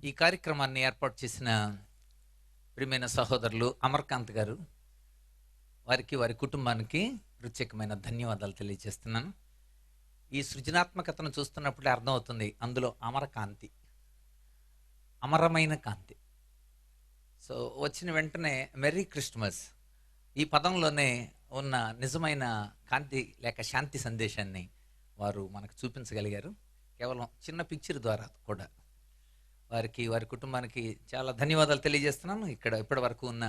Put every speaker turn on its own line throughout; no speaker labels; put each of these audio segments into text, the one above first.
ఈ కార్యక్రమాన్ని ఏర్పాటు చేసిన ప్రియమైన సహోదరులు అమర్కాంత్ గారు, వారికి వారి కుటుంబానికి ప్రత్యేకమైన ధన్యవాదాలు తెలియజేస్తున్నాను. ఈ సృజనాత్మకతను చూస్తున్నప్పుడే అర్థమవుతుంది, అందులో అమరకాంతి, అమరమైన కాంతి. సో వచ్చిన వెంటనే మెర్రీ క్రిస్మస్ ఈ పదంలోనే ఉన్న నిజమైన కాంతి లేక శాంతి సందేశాన్ని వారు మనకు చూపించగలిగారు. కేవలం చిన్న పిక్చర్ ద్వారా కూడా వారికి వారి కుటుంబానికి చాలా ధన్యవాదాలు తెలియజేస్తున్నాను. ఇక్కడ ఇప్పటి వరకు ఉన్న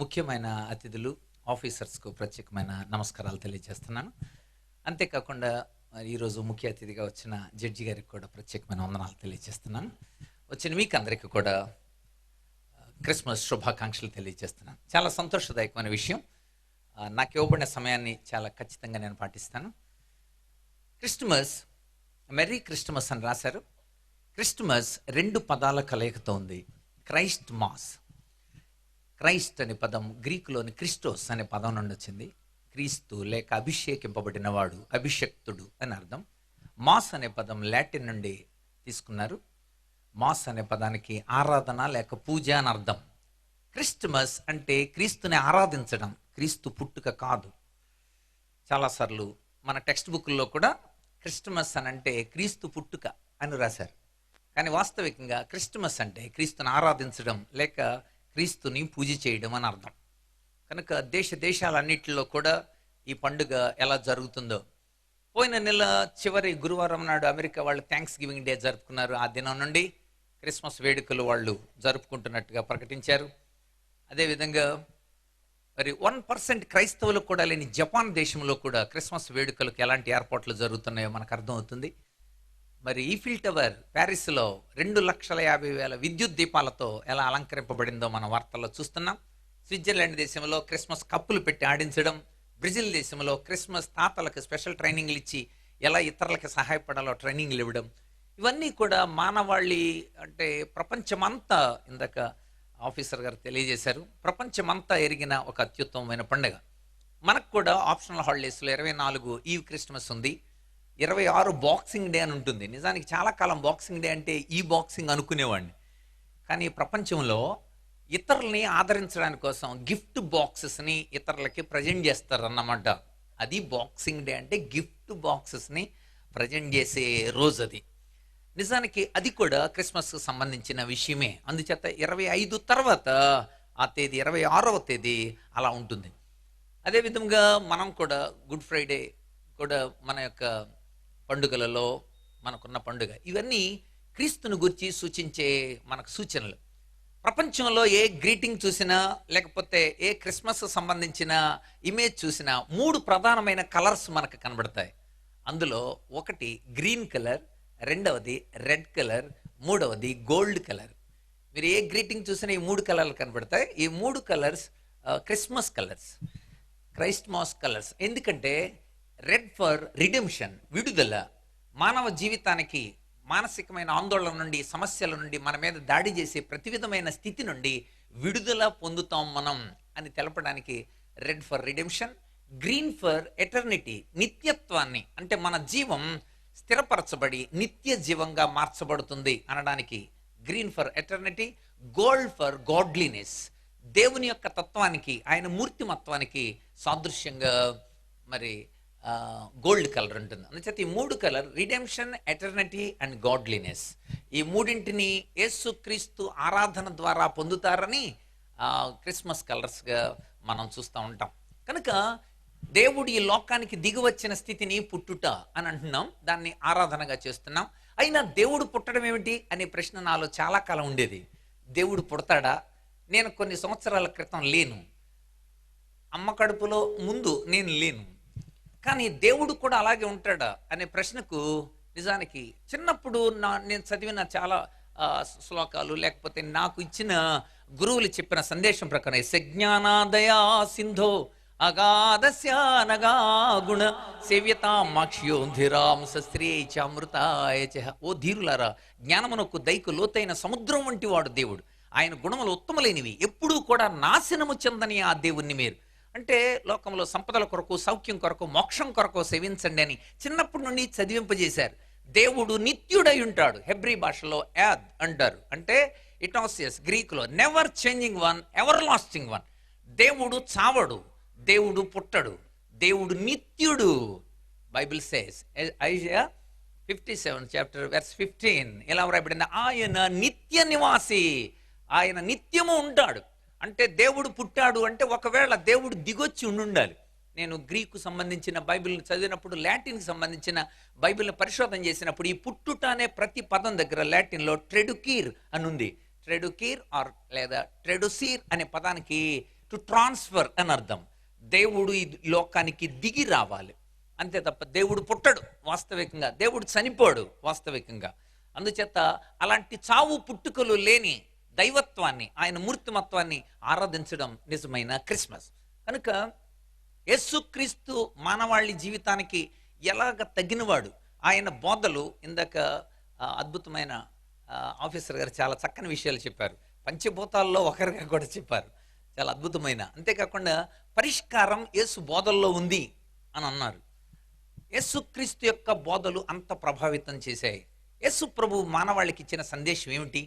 ముఖ్యమైన అతిథులు, ఆఫీసర్స్కు ప్రత్యేకమైన నమస్కారాలు తెలియజేస్తున్నాను. అంతేకాకుండా ఈరోజు ముఖ్య అతిథిగా వచ్చిన జడ్జి గారికి కూడా ప్రత్యేకమైన వందనాలు తెలియజేస్తున్నాను. వచ్చిన మీకు అందరికీ కూడా క్రిస్మస్ శుభాకాంక్షలు తెలియజేస్తున్నాను. చాలా సంతోషదాయకమైన విషయం. నాకు ఇవ్వబడిన సమయాన్ని చాలా ఖచ్చితంగా నేను పాటిస్తాను. క్రిస్మస్, మెర్రీ క్రిస్మస్ అని రాశారు. క్రిస్మస్ రెండు పదాల కలయికతో ఉంది. Christ mass. క్రైస్ట్ అనే పదం గ్రీకులోని క్రిస్టోస్ అనే పదం నుండి వచ్చింది. క్రీస్తు లేక అభిషేకింపబడినవాడు, అభిషక్తుడు అని అర్థం. మాస్ అనే పదం లాటిన్ నుండి తీసుకున్నారు. మాస్ అనే పదానికి ఆరాధన లేక పూజ అని అర్థం. క్రిస్మస్ అంటే క్రీస్తుని ఆరాధించడం, క్రీస్తు పుట్టుక కాదు. చాలాసార్లు మన టెక్స్ట్ బుక్లో కూడా క్రిస్మస్ అని అంటే క్రీస్తు పుట్టుక అని రాశారు. కానీ వాస్తవికంగా క్రిస్మస్ అంటే క్రీస్తుని ఆరాధించడం లేక క్రీస్తుని పూజ చేయడం అని అర్థం. కనుక దేశాలన్నింటిలో కూడా ఈ పండుగ ఎలా జరుగుతుందో, పోయిన నెల చివరి గురువారం నాడు అమెరికా వాళ్ళు థ్యాంక్స్ గివింగ్ డే జరుపుకున్నారు. ఆ దినం నుండి క్రిస్మస్ వేడుకలు వాళ్ళు జరుపుకుంటున్నట్టుగా ప్రకటించారు. అదేవిధంగా మరి 1% క్రైస్తవులు కూడా లేని జపాన్ దేశంలో కూడా క్రిస్మస్ వేడుకలకు ఎలాంటి ఏర్పాట్లు జరుగుతున్నాయో మనకు అర్థమవుతుంది. మరి ఈఫిల్ టవర్ ప్యారిస్లో 2,50,000 విద్యుత్ దీపాలతో ఎలా అలంకరింపబడిందో మన వార్తల్లో చూస్తున్నాం. స్విట్జర్లాండ్ దేశంలో క్రిస్మస్ కప్పులు పెట్టి ఆడించడం, బ్రెజిల్ దేశంలో క్రిస్మస్ తాతలకు స్పెషల్ ట్రైనింగ్లు ఇచ్చి ఎలా ఇతరులకు సహాయపడాలో ట్రైనింగ్లు ఇవ్వడం, ఇవన్నీ కూడా మానవాళి అంటే ప్రపంచమంతా, ఇందాక ఆఫీసర్ గారు తెలియజేశారు, ప్రపంచమంతా ఎరిగిన ఒక అత్యుత్తమమైన పండుగ. మనకు కూడా ఆప్షనల్ హాలిడేస్లో 24 ఈవ్ క్రిస్మస్ ఉంది, 26 బాక్సింగ్ డే అని ఉంటుంది. నిజానికి చాలా కాలం బాక్సింగ్ డే అంటే ఈ బాక్సింగ్ అనుకునేవాడిని. కానీ ప్రపంచంలో ఇతరులని ఆదరించడానికి కోసం గిఫ్ట్ బాక్సెస్ని ఇతరులకి ప్రజెంట్ చేస్తారన్నమాట. అది బాక్సింగ్ డే అంటే గిఫ్ట్ బాక్సెస్ని ప్రజెంట్ చేసే రోజు అది. నిజానికి అది కూడా క్రిస్మస్కు సంబంధించిన విషయమే. అందుచేత 25 తర్వాత ఆ తేదీ 26వ తేదీ అలా ఉంటుంది. అదేవిధంగా మనం కూడా గుడ్ ఫ్రైడే కూడా మన యొక్క పండుగలలో మనకున్న పండుగ. ఇవన్నీ క్రీస్తుని గురించి సూచించే మనకు సూచనలు. ప్రపంచంలో ఏ గ్రీటింగ్ చూసినా లేకపోతే ఏ క్రిస్మస్ సంబంధించిన ఇమేజ్ చూసినా 3 ప్రధానమైన కలర్స్ మనకు కనబడతాయి. అందులో ఒకటి గ్రీన్ కలర్, రెండవది రెడ్ కలర్, మూడవది గోల్డ్ కలర్. మీరు ఏ గ్రీటింగ్ చూసినా ఈ 3 కలర్లు కనబడతాయి. ఈ 3 కలర్స్ క్రిస్మస్ కలర్స్, క్రైస్ట్మాస్ కలర్స్. ఎందుకంటే రెడ్ ఫర్ రిడెంప్షన్, విడుదల. మానవ జీవితానికి మానసికమైన ఆందోళన నుండి, సమస్యల నుండి, మన మీద దాడి చేసే ప్రతి విధమైన స్థితి నుండి విడుదల పొందుతాం మనం అని తెలపడానికి red for redemption. Green for eternity, నిత్యత్వాన్ని, అంటే మన జీవం స్థిరపరచబడి నిత్య జీవంగా మార్చబడుతుంది అనడానికి green for eternity. Gold for godliness, దేవుని యొక్క తత్వానికి, ఆయన మూర్తిమత్వానికి సాదృశ్యంగా మరి గోల్డ్ కలర్ ఉంటుంది. అందుచేత ఈ 3 colour, redemption, eternity and godliness, ఈ మూడింటిని యేసుక్రీస్తు ఆరాధన ద్వారా పొందుతారని క్రిస్మస్ కలర్స్గా మనం చూస్తూ ఉంటాం. కనుక దేవుడు ఈ లోకానికి దిగి వచ్చిన స్థితిని పుట్టుట అని అంటున్నాం, దాన్ని ఆరాధనగా చేస్తున్నాం. అయినా దేవుడు పుట్టడం ఏమిటి అనే ప్రశ్న నాలో చాలా కాలం ఉండేది. దేవుడు పుడతాడా? నేను కొన్ని సంవత్సరాల క్రితం లేను, అమ్మ కడుపులో ముందు నేను లేను, కానీ దేవుడు కూడా అలాగే ఉంటాడా అనే ప్రశ్నకు నిజానికి చిన్నప్పుడు నేను చదివిన చాలా శ్లోకాలు లేకపోతే నాకు ఇచ్చిన గురువులు చెప్పిన సందేశం ప్రకారం సజ్ఞానాదయా సింధో అగాధస్యానగా గుణ సేవ్యతామాక్ష్యోధిరాం శస్త్రీ చామృతాయ చ. ఓ ధీరులారా, జ్ఞానమునకు దైకు లోతైన సముద్రం వంటి వాడు దేవుడు. ఆయన గుణములు ఉత్తమలేనివి, ఎప్పుడూ కూడా నాశనము చెందని ఆ దేవుణ్ణి మీరు అంటే లోకంలో సంపదల కొరకు, సౌఖ్యం కొరకు, మోక్షం కొరకు సేవించండి అని చిన్నప్పటి నుండి చదివింపజేశారు. దేవుడు నిత్యుడై ఉంటాడు. హెబ్రీ భాషలో యాద్ అంటారు, అంటే ఇటాసియస్ గ్రీకులో never changing one, everlasting one. దేవుడు చావడు, దేవుడు పుట్టడు, దేవుడు నిత్యుడు. Bible says Isaiah 57 chapter verse 15 ఎలా వ్రాయబడింది? ఆయన నిత్య నివాసి, ఆయన నిత్యము ఉంటాడు. అంటే దేవుడు పుట్టాడు అంటే ఒకవేళ దేవుడు దిగొచ్చి ఉండాలి. నేను గ్రీకు సంబంధించిన బైబిల్ని చదివినప్పుడు, లాటిన్కి సంబంధించిన బైబిల్ని పరిశోధన చేసినప్పుడు, ఈ పుట్టుట అనే ప్రతి పదం దగ్గర లాటిన్లో ట్రెడుకీర్ అని ఉంది. ట్రెడుకీర్ ఆర్ లేదా ట్రెడుసీర్ అనే పదానికి టు ట్రాన్స్ఫర్ అని అర్థం. దేవుడు ఈ లోకానికి దిగి రావాలి, అంతే తప్ప దేవుడు పుట్టడు వాస్తవికంగా, దేవుడు చనిపోడు వాస్తవికంగా. అందుచేత అలాంటి చావు పుట్టుకలు లేని దైవత్వాన్ని, ఆయన మూర్తిమత్వాన్ని ఆరాధించడం నిజమైన క్రిస్మస్. కనుక యేసుక్రీస్తు మానవాళి జీవితానికి ఎలాగ తగినవాడు, ఆయన బోధలు ఇందాక అద్భుతమైన ఆఫీసర్ గారు చాలా చక్కని విషయాలు చెప్పారు. పంచభూతాల్లో ఒకరిగా కూడా చెప్పారు, చాలా అద్భుతమైన. అంతేకాకుండా పరిష్కారం యేసు బోధల్లో ఉంది అని అన్నారు. యేసుక్రీస్తు యొక్క బోధలు అంత ప్రభావితం చేశాయి. యేసు ప్రభు మానవాళికి ఇచ్చిన సందేశం ఏమిటి?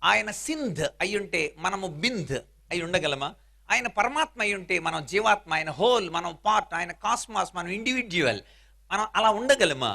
ఆయన సింధ్ అయ్యుంటే మనము బింద్ అయి ఉండగలమా? ఆయన పరమాత్మ అయి ఉంటే మనం జీవాత్మ, ఆయన హోల్, మనం పార్ట్, ఆయన కాస్మాస్, మనం ఇండివిజువల్, మనం అలా ఉండగలమా?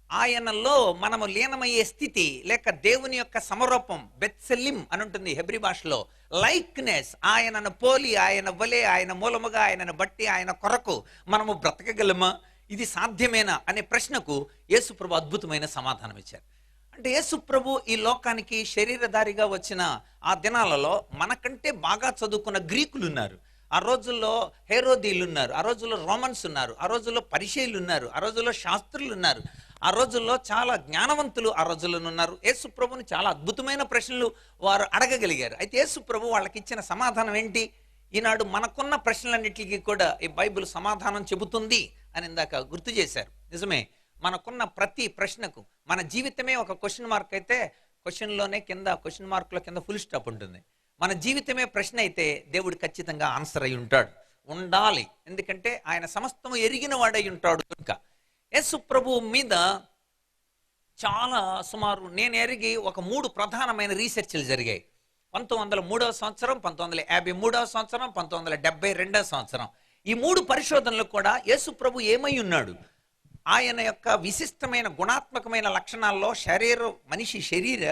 ఆయనలో మనము లీనమయ్యే స్థితి, లేక దేవుని యొక్క సమరూపం, బెత్సెలిం అని ఉంటుంది హెబ్రీ భాషలో, లైక్నెస్, ఆయనను పోలి, ఆయన వలె, ఆయన మూలముగా, ఆయనను బట్టి, ఆయన కొరకు మనము బ్రతకగలమా? ఇది సాధ్యమేనా అనే ప్రశ్నకు యేసు ప్రభు అద్భుతమైన సమాధానం ఇచ్చారు. అంటే యేసు ప్రభు ఈ లోకానికి శరీరధారిగా వచ్చిన ఆ దినాలలో మనకంటే బాగా చదువుకున్న గ్రీకులు ఉన్నారు, ఆ రోజుల్లో హేరోదీలు ఉన్నారు, ఆ రోజుల్లో రోమన్స్ ఉన్నారు, ఆ రోజుల్లో పరిచయులు ఉన్నారు, ఆ రోజుల్లో శాస్త్రులు ఉన్నారు, ఆ రోజుల్లో చాలా జ్ఞానవంతులు ఆ రోజుల్లో ఉన్నారు. యేసు ప్రభుని చాలా అద్భుతమైన ప్రశ్నలు వారు అడగగలిగారు. అయితే యేసు ప్రభు వాళ్ళకి ఇచ్చిన సమాధానం ఏంటి? ఈనాడు మనకున్న ప్రశ్నలన్నిటికీ కూడా ఈ బైబిల్ సమాధానం చెబుతుంది అని ఇందాక గుర్తు చేశారు. నిజమే, మనకున్న ప్రతి ప్రశ్నకు మన జీవితమే ఒక క్వశ్చన్ మార్క్ అయితే, క్వశ్చన్లోనే కింద క్వశ్చన్ మార్క్లో కింద ఫుల్ స్టాప్ ఉంటుంది. మన జీవితమే ప్రశ్న అయితే దేవుడు ఖచ్చితంగా ఆన్సర్ అయి ఉంటాడు, ఉండాలి. ఎందుకంటే ఆయన సమస్తము ఎరిగిన వాడై ఉంటాడు. కనుక యేసు ప్రభువు మీద చాలా సుమారు నేను ఎరిగి ఒక 3 ప్రధానమైన రీసెర్చ్లు జరిగాయి. 1903వ సంవత్సరం, 1953వ సంవత్సరం, 1972వ సంవత్సరం. ఈ 3 పరిశోధనలు కూడా యేసు ప్రభు ఏమై ఉన్నాడు, ఆయన యొక్క విశిష్టమైన గుణాత్మకమైన లక్షణాల్లో మనిషి శరీర,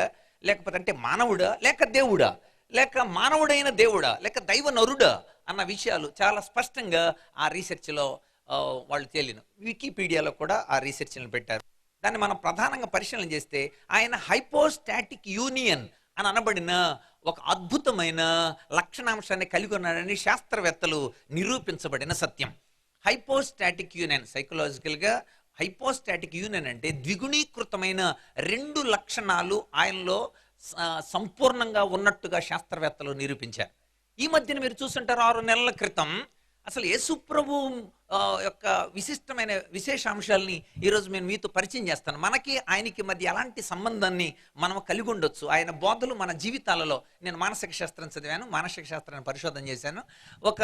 లేకపోతే అంటే మానవుడా, లేక దేవుడా, లేక మానవుడైన దేవుడా, లేక దైవ నరుడా అన్న విషయాలు చాలా స్పష్టంగా ఆ రీసెర్చ్లో వాళ్ళు తేలిన. వికీపీడియాలో కూడా ఆ రీసెర్చ్లను పెట్టారు. దాన్ని మనం ప్రధానంగా పరిశీలన చేస్తే ఆయన హైపోస్టాటిక్ యూనియన్ అని అనబడిన ఒక అద్భుతమైన లక్షణాంశాన్ని కలిగి ఉన్నాడని శాస్త్రవేత్తలు నిరూపించబడిన సత్యం. హైపోస్టాటిక్ యూనియన్, సైకలాజికల్గా హైపోస్టాటిక్ యూనియన్ అంటే ద్విగుణీకృతమైన 2 లక్షణాలు ఆయనలో సంపూర్ణంగా ఉన్నట్టుగా శాస్త్రవేత్తలు నిరూపించారు. ఈ మధ్యన మీరు చూస్తుంటారు, 6 నెలల క్రితం అసలు యేసు ప్రభు యొక్క విశిష్టమైన విశేషాంశాలని ఈరోజు నేను మీతో పరిచయం చేస్తాను. మనకి ఆయనకి మధ్య ఎలాంటి సంబంధాన్ని మనం కలిగి ఉండొచ్చు, ఆయన బోధలు మన జీవితాలలో. నేను మానసిక శాస్త్రం చదివాను, మానసిక శాస్త్రాన్ని పరిశోధన చేశాను. ఒక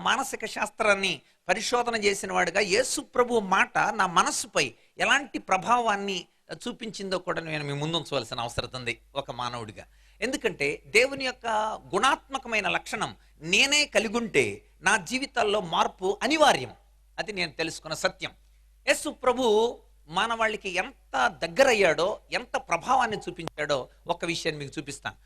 మానసిక శాస్త్రాన్ని పరిశోధన చేసిన వాడిగా యేసు ప్రభు మాట నా మనస్సుపై ఎలాంటి ప్రభావాన్ని చూపించిందో కూడా నేను మీ ముందు ఉంచవలసిన అవసరం ఉంది ఒక మానవుడిగా. ఎందుకంటే దేవుని యొక్క గుణాత్మకమైన లక్షణం నేనే కలిగి ఉంటే నా జీవితాల్లో మార్పు అనివార్యం. అది నేను తెలుసుకున్న సత్యం. యేసు ప్రభు మానవాళికి ఎంత దగ్గరయ్యాడో, ఎంత ప్రభావాన్ని చూపించాడో ఒక విషయాన్ని మీకు చూపిస్తాను.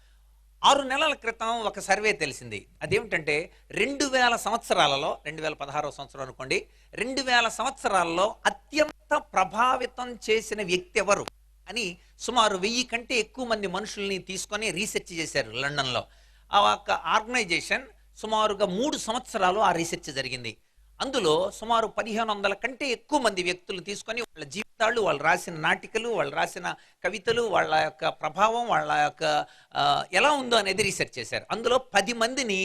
6 నెలల క్రితం ఒక సర్వే తెలిసింది. అదేమిటంటే 2000 సంవత్సరాలలో, 2016వ సంవత్సరం అనుకోండి, 2000 సంవత్సరాలలో అత్యంత ప్రభావితం చేసిన వ్యక్తి ఎవరు అని సుమారు 1000 కంటే ఎక్కువ మంది మనుషుల్ని తీసుకొని రీసెర్చ్ చేశారు లండన్లో. ఆ ఒక ఆర్గనైజేషన్ సుమారుగా 3 సంవత్సరాలు ఆ రీసెర్చ్ జరిగింది. అందులో సుమారు 1500 కంటే ఎక్కువ మంది వ్యక్తులు తీసుకొని వాళ్ళ జీవితాలు, వాళ్ళు రాసిన నాటికలు, వాళ్ళు రాసిన కవితలు, వాళ్ళ యొక్క ప్రభావం, వాళ్ళ యొక్క ఎలా ఉందో అనేది రీసెర్చ్ చేశారు. అందులో 10 మందిని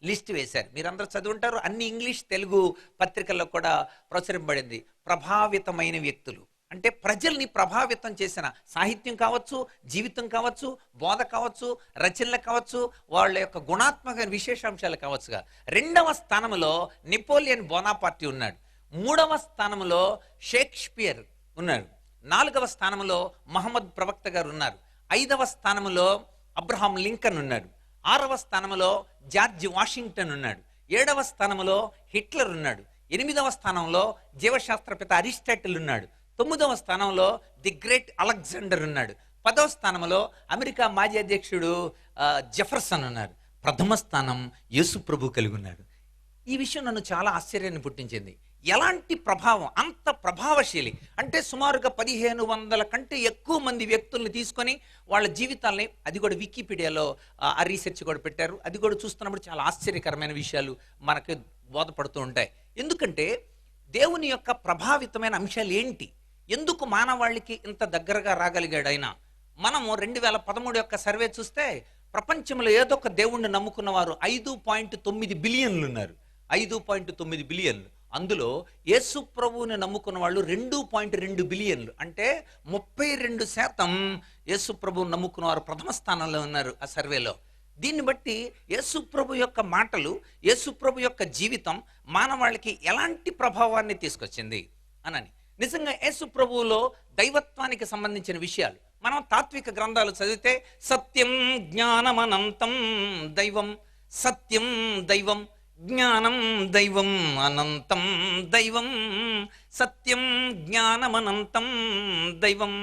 లిస్ట్ వేశారు. మీరందరూ చదువుంటారు, అన్ని ఇంగ్లీష్ తెలుగు పత్రికల్లో కూడా ప్రచురింపబడింది. ప్రభావితమైన వ్యక్తులు అంటే ప్రజల్ని ప్రభావితం చేసిన సాహిత్యం కావచ్చు, జీవితం కావచ్చు, బోధ కావచ్చు, రచనలు కావచ్చు, వాళ్ళ యొక్క గుణాత్మక విశేషాంశాలు కావచ్చుగా. 2వ స్థానంలో నెపోలియన్ బోనాపార్టీ ఉన్నాడు. 3వ స్థానంలో షేక్స్పియర్ ఉన్నాడు. 4వ స్థానంలో మహమ్మద్ ప్రవక్త గారు ఉన్నారు. 5వ స్థానంలో అబ్రహాం లింకన్ ఉన్నాడు. 6వ స్థానంలో జార్జ్ వాషింగ్టన్ ఉన్నాడు. 7వ స్థానంలో హిట్లర్ ఉన్నాడు. 8వ స్థానంలో జీవశాస్త్రపిత అరిస్టాటిల్ ఉన్నాడు. 9వ స్థానంలో ది గ్రేట్ అలెగ్జాండర్ ఉన్నాడు. 10వ స్థానంలో అమెరికా మాజీ అధ్యక్షుడు జెఫర్సన్ ఉన్నారు. ప్రథమ స్థానం యేసు ప్రభు కలిగి ఉన్నారు. ఈ విషయం నన్ను చాలా ఆశ్చర్యాన్ని పుట్టించింది. ఎలాంటి ప్రభావం, అంత ప్రభావశీలి అంటే సుమారుగా 1500 కంటే ఎక్కువ మంది వ్యక్తుల్ని తీసుకొని వాళ్ళ జీవితాలని, అది కూడా వికీపీడియాలో ఆ రీసెర్చ్ కూడా పెట్టారు. అది కూడా చూస్తున్నప్పుడు చాలా ఆశ్చర్యకరమైన విషయాలు మనకు బోధపడుతూ ఉంటాయి. ఎందుకంటే దేవుని యొక్క ప్రభావితమైన అంశాలు ఏంటి, ఎందుకు మానవాళికి ఇంత దగ్గరగా రాగలిగాడు ఆయన? మనము 2013 యొక్క సర్వే చూస్తే ప్రపంచంలో ఏదో ఒక దేవుణ్ణి నమ్ముకున్న వారు 5.9 బిలియన్లు ఉన్నారు. 5.9 బిలియన్లు. అందులో యేసు ప్రభువుని నమ్ముకున్న వాళ్ళు 2.2 బిలియన్లు. అంటే 32% యేసు ప్రభువుని నమ్ముకున్న వారు ప్రథమ స్థానంలో ఉన్నారు ఆ సర్వేలో. దీన్ని బట్టి యేసు ప్రభు యొక్క మాటలు, యేసు ప్రభు యొక్క జీవితం మానవాళికి ఎలాంటి ప్రభావాన్ని తీసుకొచ్చింది అనని. నిజంగా యేసు ప్రభువులో దైవత్వానికి సంబంధించిన విషయాలు మనం తాత్విక గ్రంథాలు చదివితే సత్యం జ్ఞానమనంతం దైవం, సత్యం దైవం, జ్ఞానం దైవం, అనంతం దైవం, సత్యం జ్ఞానమనంతం దైవం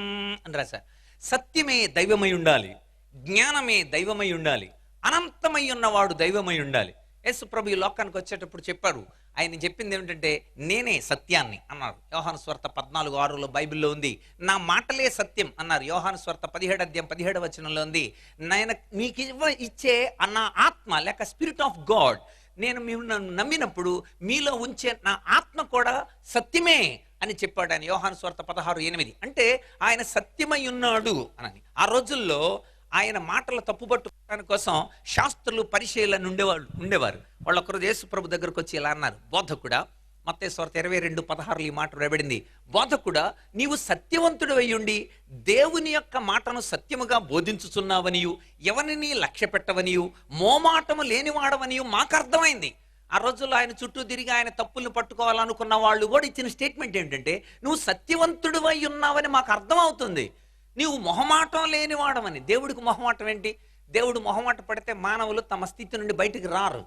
అని రాశారు. సత్యమే దైవమై ఉండాలి, జ్ఞానమే దైవమై ఉండాలి, అనంతమై ఉన్నవాడు దైవమై ఉండాలి. యేసు ప్రభు ఈ లోకానికి వచ్చేటప్పుడు చెప్పారు, ఆయన చెప్పింది ఏమిటంటే నేనే సత్యాన్ని అన్నారు. యోహాను సువార్త 14:6 బైబిల్లో ఉంది. నా మాటలే సత్యం అన్నారు. యోహాను సువార్త 17:17 ఉంది. నేను మీకు ఇచ్చే నా ఆత్మ లేక స్పిరిట్ ఆఫ్ గాడ్, నేను నన్ను నమ్మినప్పుడు మీలో ఉంచే నా ఆత్మ కూడా సత్యమే అని చెప్పాడు ఆయన. యోహాను సువార్త 16:8. అంటే ఆయన సత్యమై ఉన్నాడు అని. ఆ రోజుల్లో ఆయన మాటలు తప్పుపట్టుకోవడానికి కోసం శాస్త్రులు, పరిచయులను ఉండేవారు. వాళ్ళు ఒకరోజు యేసు ప్రభు దగ్గరకు వచ్చి ఇలా అన్నారు, బోధకుడా, మత్తయి సువార్త 22:16 ఈ మాట రాయబడింది, బోధకుడా, నీవు సత్యవంతుడు అయ్యుండి దేవుని యొక్క మాటను సత్యముగా బోధించుచున్నావనియు, ఎవరిని లక్ష్య పెట్టవనియు, మోమాటము లేనివాడవనియు మాకు అర్థమైంది. ఆ రోజుల్లో ఆయన చుట్టూ తిరిగి ఆయన తప్పుల్ని పట్టుకోవాలనుకున్న వాళ్ళు కూడా ఇచ్చిన స్టేట్మెంట్ ఏంటంటే, నువ్వు సత్యవంతుడు అయి ఉన్నావని మాకు అర్థమవుతుంది, నీవు మొహమాటం లేనివాడమని. దేవుడికి మొహమాటం ఏంటి? దేవుడు మొహమాట పడితే మానవులు తమ స్థితి నుండి బయటికి రారు.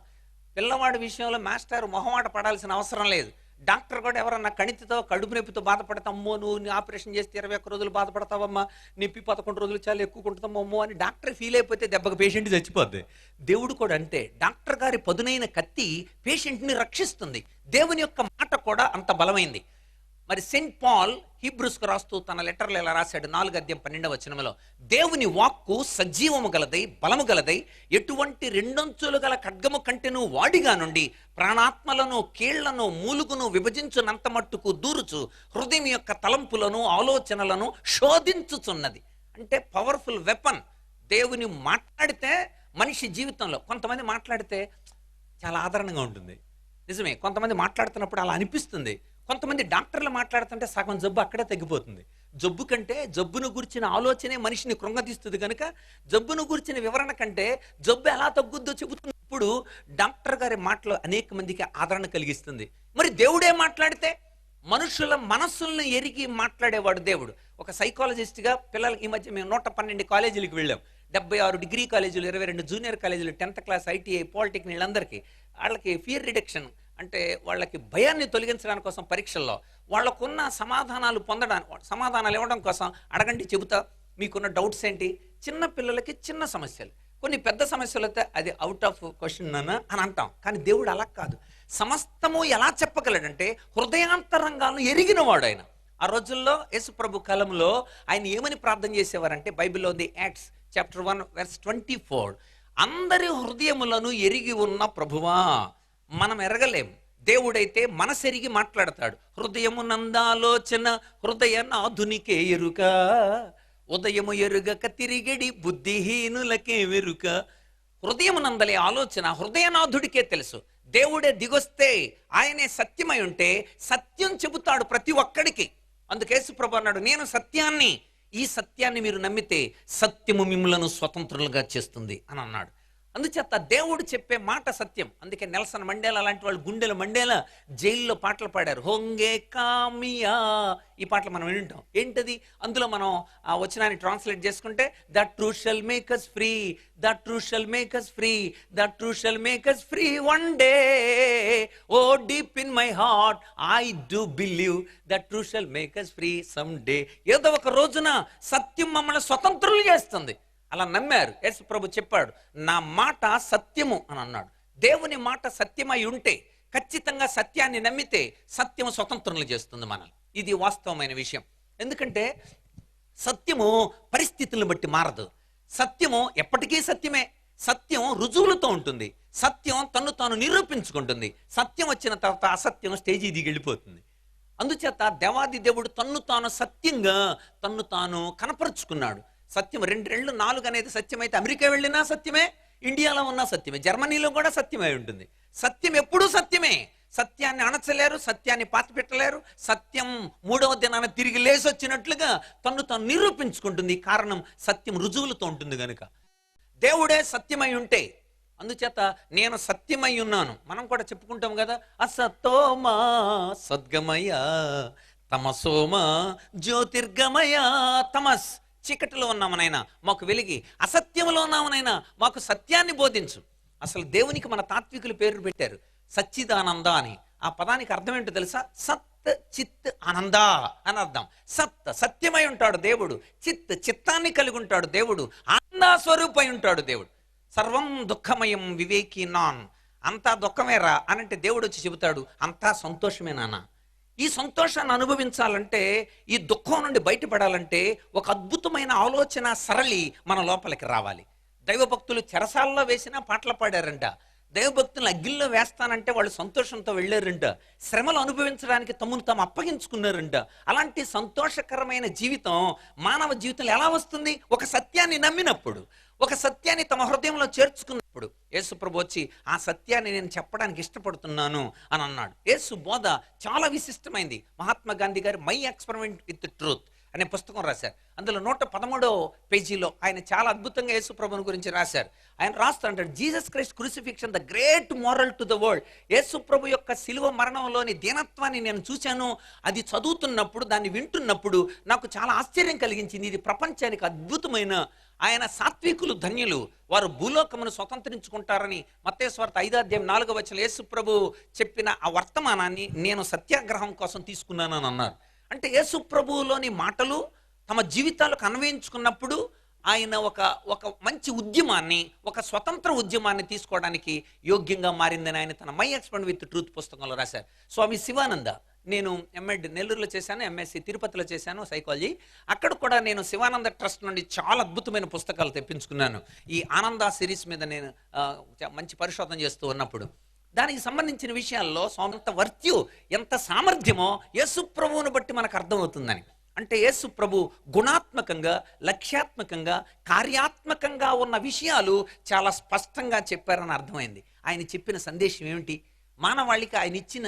పిల్లవాడి విషయంలో మాస్టర్ మొహమాట పడాల్సిన అవసరం లేదు. డాక్టర్ కూడా ఎవరన్నా కణితితో, కడుపు నొప్పితో బాధపడతా, అమ్మో నువ్వు నీ ఆపరేషన్ చేస్తే 21 రోజులు బాధపడతావమ్మా, నొప్పి 11 రోజులు చాలా ఎక్కువ ఉంటుందమ్మో అని డాక్టర్ ఫీల్ అయిపోతే దెబ్బకి పేషెంట్ చచ్చిపోద్ది. దేవుడు కూడా అంతే. డాక్టర్ గారి పదునైన కత్తి పేషెంట్ని రక్షిస్తుంది. దేవుని యొక్క మాట కూడా అంత బలమైంది. మరి సెయింట్ పాల్ హీబ్రూస్కు రాస్తూ తన లెటర్లో ఇలా రాశాడు 4:12 దేవుని వాక్కు సజీవము గలదై, బలము గలదై, ఎటువంటి 2 అంచులు గల ఖడ్గము కంటెను వాడిగా నుండి ప్రాణాత్మలను, కీళ్లను, మూలుగును విభజించునంత మట్టుకు దూరుచు హృదయం యొక్క తలంపులను, ఆలోచనలను శోధించుచున్నది. అంటే పవర్ఫుల్ వెపన్. దేవుని మాట్లాడితే మనిషి జీవితంలో, కొంతమంది మాట్లాడితే చాలా ఆదరణగా ఉంటుంది, నిజమే. కొంతమంది మాట్లాడుతున్నప్పుడు అలా అనిపిస్తుంది. కొంతమంది డాక్టర్లు మాట్లాడుతుంటే సగం జబ్బు అక్కడే తగ్గిపోతుంది. జబ్బు కంటే జబ్బును గురించిన ఆలోచనే మనిషిని కృంగతీస్తుంది కనుక జబ్బును గురించిన వివరణ కంటే జబ్బు ఎలా తగ్గుద్దో చెబుతున్నప్పుడు డాక్టర్ గారి మాటలు అనేక మందికి ఆదరణ కలిగిస్తుంది. మరి దేవుడే మాట్లాడితే మనుషుల మనస్సులను ఎరిగి మాట్లాడేవాడు దేవుడు. ఒక సైకాలజిస్ట్గా పిల్లలకి ఈ మధ్య మేము 112 కాలేజీలకు వెళ్ళాం. 76 డిగ్రీ కాలేజీలు, 22 జూనియర్ కాలేజీలు, 10th క్లాస్, ఐటీఐ, పాలిటెక్నిక్, వీళ్ళందరికీ వాళ్ళకి ఫియర్ రిడక్షన్ అంటే వాళ్ళకి భయాన్ని తొలగించడానికి కోసం పరీక్షల్లో వాళ్ళకున్న సమాధానాలు ఇవ్వడం కోసం అడగండి, చెబుతా, మీకున్న డౌట్స్ ఏంటి. చిన్న పిల్లలకి చిన్న సమస్యలు, కొన్ని పెద్ద సమస్యలు అయితే అది అవుట్ ఆఫ్ క్వశ్చన్ అని అంటాం. కానీ దేవుడు అలా కాదు. సమస్తము ఎలా చెప్పగలడంటే హృదయాంతరంగాలను ఎరిగినవాడు ఆయన. ఆ రోజుల్లో యేసు ప్రభు కాలంలో ఆయన ఏమని ప్రార్థన చేసేవారంటే, బైబిల్లో ఉంది, యాక్ట్స్ చాప్టర్ 1:24, అందరి హృదయములను ఎరిగి ఉన్న ప్రభువా. మనం ఎరగలేం, దేవుడైతే మనసెరిగి మాట్లాడతాడు. హృదయము నందాలోచన హృదయనాధునికే ఎరుక, ఉదయము ఎరుగక తిరిగడి బుద్ధిహీనులకే వెరుక. హృదయము నందలే ఆలోచన హృదయనాథుడికే తెలుసు. దేవుడే దిగొస్తే, ఆయనే సత్యమై ఉంటే సత్యం చెబుతాడు ప్రతి ఒక్కడికి. అందుకే యేసు ప్రభు అన్నాడు, నేను సత్యాన్ని, ఈ సత్యాన్ని మీరు నమ్మితే సత్యము మిమ్ములను స్వతంత్రులుగా చేస్తుంది అని అన్నాడు. అందుచేత దేవుడు చెప్పే మాట సత్యం. అందుకే నెల్సన్ మండేలా లాంటి వాళ్ళు గుండెల మండేలా జైల్లో పాటలు పాడారు. హొంగే కామియా, ఈ పాటలు మనం వింటాం. ఏంటది? అందులో మనం ఆ వచనాన్ని ట్రాన్స్లేట్ చేసుకుంటే, the truth shall make us free, the truth shall make us free, the truth shall make us free one day, oh deep in my heart I do believe the truth shall make us free some day. ఏదో ఒక రోజున సత్యం మమ్మల్ని స్వతంత్రులు చేస్తుంది. అలా నమ్మారు. యేసు ప్రభు చెప్పాడు, నా మాట సత్యము అని అన్నాడు. దేవుని మాట సత్యమై ఉంటే, ఖచ్చితంగా సత్యాన్ని నమ్మితే సత్యము స్వతంత్రులు చేస్తుంది మనల్ని. ఇది వాస్తవమైన విషయం. ఎందుకంటే సత్యము పరిస్థితులను బట్టి మారదు. సత్యము ఎప్పటికీ సత్యమే. సత్యం రుజువులతో ఉంటుంది. సత్యం తను తాను నిరూపించుకుంటుంది. సత్యం వచ్చిన తర్వాత అసత్యం స్టేజీ దిగి వెళ్ళిపోతుంది. అందుచేత దేవాది దేవుడు తన్ను తాను సత్యంగా తన్ను తాను కనపరుచుకున్నాడు. సత్యం 2-4 అనేది సత్యమైతే అమెరికా వెళ్ళినా సత్యమే, ఇండియాలో ఉన్నా సత్యమే, జర్మనీలో కూడా సత్యమై ఉంటుంది. సత్యం ఎప్పుడూ సత్యమే. సత్యాన్ని అణచలేరు, సత్యాన్ని పాతిపెట్టలేరు. సత్యం 3వ దినాన తిరిగి లేచి వచ్చినట్లుగా తన్ను తాను నిరూపించుకుంటుంది. కారణం సత్యం రుజువులతో ఉంటుంది గనుక. దేవుడే సత్యమై ఉంటే, అందుచేత నేను సత్యమై ఉన్నాను మనం కూడా చెప్పుకుంటాం కదా, అసతోమా సద్గమయ తమసోమా జ్యోతిర్గమయ. తమస్ చీకటిలో ఉన్నామనైనా మాకు వెలిగి, అసత్యంలో ఉన్నామనైనా మాకు సత్యాన్ని బోధించు. అసలు దేవునికి మన తాత్వికులు పేరు పెట్టారు సచ్చిదానంద అని. ఆ పదానికి అర్థం ఏంటో తెలుసా? సత్ చిత్ ఆనంద అని అర్థం. సత్ సత్యమై ఉంటాడు దేవుడు, చిత్ చిత్తాన్ని కలిగి ఉంటాడు దేవుడు, ఆనంద స్వరూపై ఉంటాడు దేవుడు. సర్వం దుఃఖమయం వివేకి నాన్, అంతా దుఃఖమేరా అనంటే దేవుడు వచ్చి చెబుతాడు, అంతా సంతోషమే నాన్న. ఈ సంతోషాన్ని అనుభవించాలంటే, ఈ దుఃఖం నుండి బయటపడాలంటే ఒక అద్భుతమైన ఆలోచన సరళి మన లోపలికి రావాలి. దైవభక్తులు చెరసాలలో వేసినా పాటలు పాడారంట. దైవభక్తులను అగ్గిల్లో వేస్తానంటే వాళ్ళు సంతోషంతో వెళ్ళారంట. శ్రమలు అనుభవించడానికి తమను తాము అప్పగించుకున్నారంట. అలాంటి సంతోషకరమైన జీవితం మానవ జీవితంలో ఎలా వస్తుంది? ఒక సత్యాన్ని నమ్మినప్పుడు, ఒక సత్యాన్ని తమ హృదయంలో చేర్చుకున్నప్పుడు. యేసు ప్రభు వచ్చి ఆ సత్యాన్ని నేను చెప్పడానికి ఇష్టపడుతున్నాను అని అన్నాడు. యేసు బోధ చాలా విశిష్టమైంది. మహాత్మా గాంధీ గారు మై ఎక్స్పెరిమెంట్ విత్ ట్రూత్ అనే పుస్తకం రాశారు. అందులో 113వ పేజీలో ఆయన చాలా అద్భుతంగా యేసు ప్రభుని గురించి రాశారు. ఆయన రాస్తూ అంటాడు, Jesus Christ crucifixion the great moral to the world. యేసు ప్రభు యొక్క శిలువ మరణంలోని దీనత్వాన్ని నేను చూశాను. అది చదువుతున్నప్పుడు, దాన్ని వింటున్నప్పుడు నాకు చాలా ఆశ్చర్యం కలిగించింది. ఇది ప్రపంచానికి అద్భుతమైన, ఆయన సాత్వికులు ధన్యులు, వారు భూలోకమును స్వతంత్రించుకుంటారని మత్తయి సువార్త 5:4 యేసు ప్రభు చెప్పిన ఆ వర్తమానాన్ని నేను సత్యాగ్రహం కోసం తీసుకున్నానని అన్నారు. అంటే యేసు ప్రభువులోని మాటలు తమ జీవితాలకు అన్వయించుకున్నప్పుడు ఆయన ఒక మంచి ఉద్యమాన్ని, ఒక స్వతంత్ర ఉద్యమాన్ని తీసుకోవడానికి యోగ్యంగా మారిందని ఆయన తన మై ఎక్స్పెరిమెంట్ విత్ ట్రూత్ పుస్తకంలో రాశారు. స్వామి శివానంద, నేను ఎంఎడ్ నెల్లూరులో చేశాను, ఎంఎస్సి తిరుపతిలో చేశాను సైకాలజీ. అక్కడ కూడా నేను శివానంద ట్రస్ట్ నుండి చాలా అద్భుతమైన పుస్తకాలు తెప్పించుకున్నాను. ఈ ఆనంద సిరీస్ మీద నేను మంచి పరిశోధన చేస్తూ ఉన్నప్పుడు దానికి సంబంధించిన విషయాల్లో ఎంత వర్త్యు, ఎంత సామర్థ్యమో యేసు ప్రభువును బట్టి మనకు అర్థమవుతుందని. అంటే యేసు ప్రభు గుణాత్మకంగా, లక్ష్యాత్మకంగా, కార్యాత్మకంగా ఉన్న విషయాలు చాలా స్పష్టంగా చెప్పారని అర్థమైంది. ఆయన చెప్పిన సందేశం ఏమిటి, మానవాళికి ఆయన ఇచ్చిన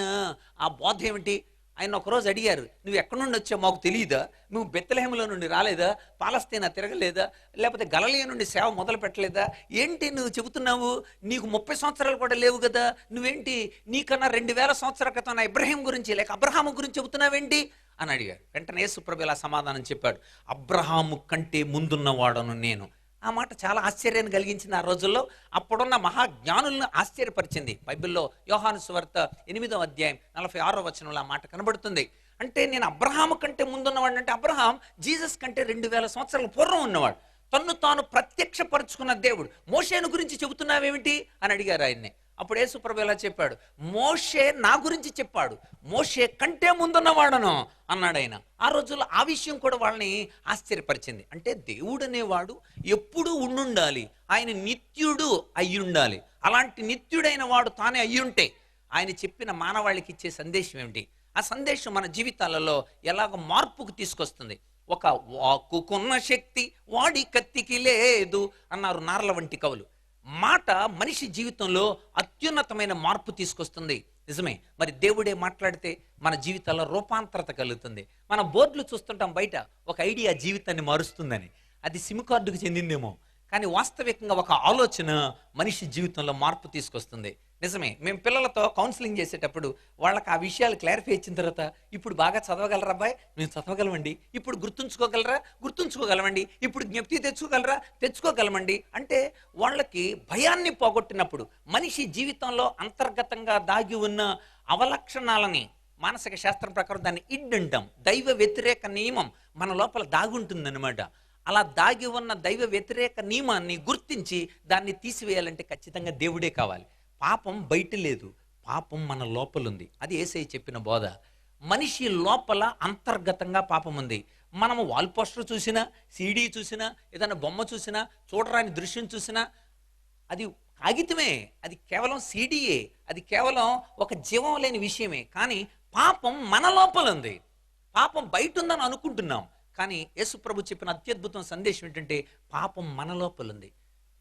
ఆ బోధ ఏమిటి? ఆయన ఒకరోజు అడిగారు, నువ్వు ఎక్కడి నుండి వచ్చావు మాకు తెలియదా? నువ్వు బెత్లెహేములో నుండి రాలేదా? పాలస్తీనా తిరగలేదా? లేకపోతే గలిలయ నుండి సేవ మొదలు పెట్టలేదా? ఏంటి నువ్వు చెబుతున్నావు? నీకు 30 సంవత్సరాలు కూడా లేవు కదా, నువ్వేంటి నీకన్నా 2000 సంవత్సరాల క్రితం నా ఇబ్రహీం గురించి లేక అబ్రహాము గురించి చెబుతున్నావేంటి అని అడిగారు. వెంటనే యేసు ప్రభు ఇలా సమాధానం చెప్పాడు, అబ్రహాము కంటే ముందున్నవాడను నేను. ఆ మాట చాలా ఆశ్చర్యాన్ని కలిగించింది ఆ రోజుల్లో. అప్పుడున్న మహాజ్ఞానులను ఆశ్చర్యపరిచింది. బైబిల్లో యోహాను సువార్త 8:46 ఆ మాట కనబడుతుంది. అంటే నేను అబ్రహాము కంటే ముందున్నవాడు అంటే అబ్రహాం జీసస్ కంటే 2000 సంవత్సరాల పూర్వం ఉన్నవాడు. తన్ను తాను ప్రత్యక్షపరుచుకున్న దేవుడు. మోషేను గురించి చెబుతున్నావేమిటి అని అడిగారు ఆయన్ని. అప్పుడు యేసు ప్రభు ఇలా చెప్పాడు, మోషే నా గురించి చెప్పాడు, మోషే కంటే ముందున్నవాడను అన్నాడు ఆయన. ఆ రోజుల్లో ఆ విషయం కూడా వాళ్ళని ఆశ్చర్యపరిచింది. అంటే దేవుడు అనేవాడు ఎప్పుడూ ఉండుండాలి, ఆయన నిత్యుడు అయ్యుండాలి. అలాంటి నిత్యుడైన వాడు తానే అయ్యుంటే ఆయన చెప్పిన మానవాళికి ఇచ్చే సందేశం ఏమిటి? ఆ సందేశం మన జీవితాలలో ఎలాగ మార్పుకు తీసుకొస్తుంది. ఒక వాక్కుకున్న శక్తి వాడి కత్తికి లేదు అన్నారు నార్ల వంటి కవులు. మాట మనిషి జీవితంలో అత్యున్నతమైన మార్పు తీసుకొస్తుంది. నిజమే. మరి దేవుడే మాట్లాడితే మన జీవితాల్లో రూపాంతరత కలుగుతుంది. మన బోర్డులు చూస్తుంటాం బయట, ఒక ఐడియా జీవితాన్ని మారుస్తుందని. అది సిమ్ కార్డుకు చెందిందేమో, కానీ వాస్తవికంగా ఒక ఆలోచన మనిషి జీవితంలో మార్పు తీసుకొస్తుంది. నిజమే, మేము పిల్లలతో కౌన్సిలింగ్ చేసేటప్పుడు వాళ్ళకి ఆ విషయాలు క్లారిఫై ఇచ్చిన తర్వాత, ఇప్పుడు బాగా చదవగలరా అబ్బాయి, మేము చదవగలమండి. ఇప్పుడు గుర్తుంచుకోగలరా, గుర్తుంచుకోగలమండి. ఇప్పుడు జ్ఞప్తి తెచ్చుకోగలరా, తెచ్చుకోగలమండి. అంటే వాళ్ళకి భయాన్ని పోగొట్టినప్పుడు, మనిషి జీవితంలో అంతర్గతంగా దాగి ఉన్న అవలక్షణాలని, మానసిక శాస్త్రం ప్రకారం దాన్ని ఇడ్ అంటాం, దైవ వ్యతిరేక నియమం మన లోపల దాగుంటుందన్నమాట. అలా దాగి ఉన్న దైవ వ్యతిరేక నియమాన్ని గుర్తించి దాన్ని తీసివేయాలంటే ఖచ్చితంగా దేవుడే కావాలి. పాపం బయట లేదు, పాపం మన లోపల ఉంది. అది యేసయ్య చెప్పిన బోధ. మనిషి లోపల అంతర్గతంగా పాపం ఉంది. మనము వాల్ పోస్టర్ చూసినా, సీడీ చూసినా, ఏదైనా బొమ్మ చూసినా, చూడరాని దృశ్యం చూసినా అది కాగితమే, అది కేవలం సీడీయే, అది కేవలం ఒక జీవం లేని విషయమే. కానీ పాపం మన లోపల ఉంది. పాపం బయట ఉందని అనుకుంటున్నాం, కానీ యేసు ప్రభు చెప్పిన అత్యద్భుతం సందేశం ఏంటంటే పాపం మన లోపల ఉంది.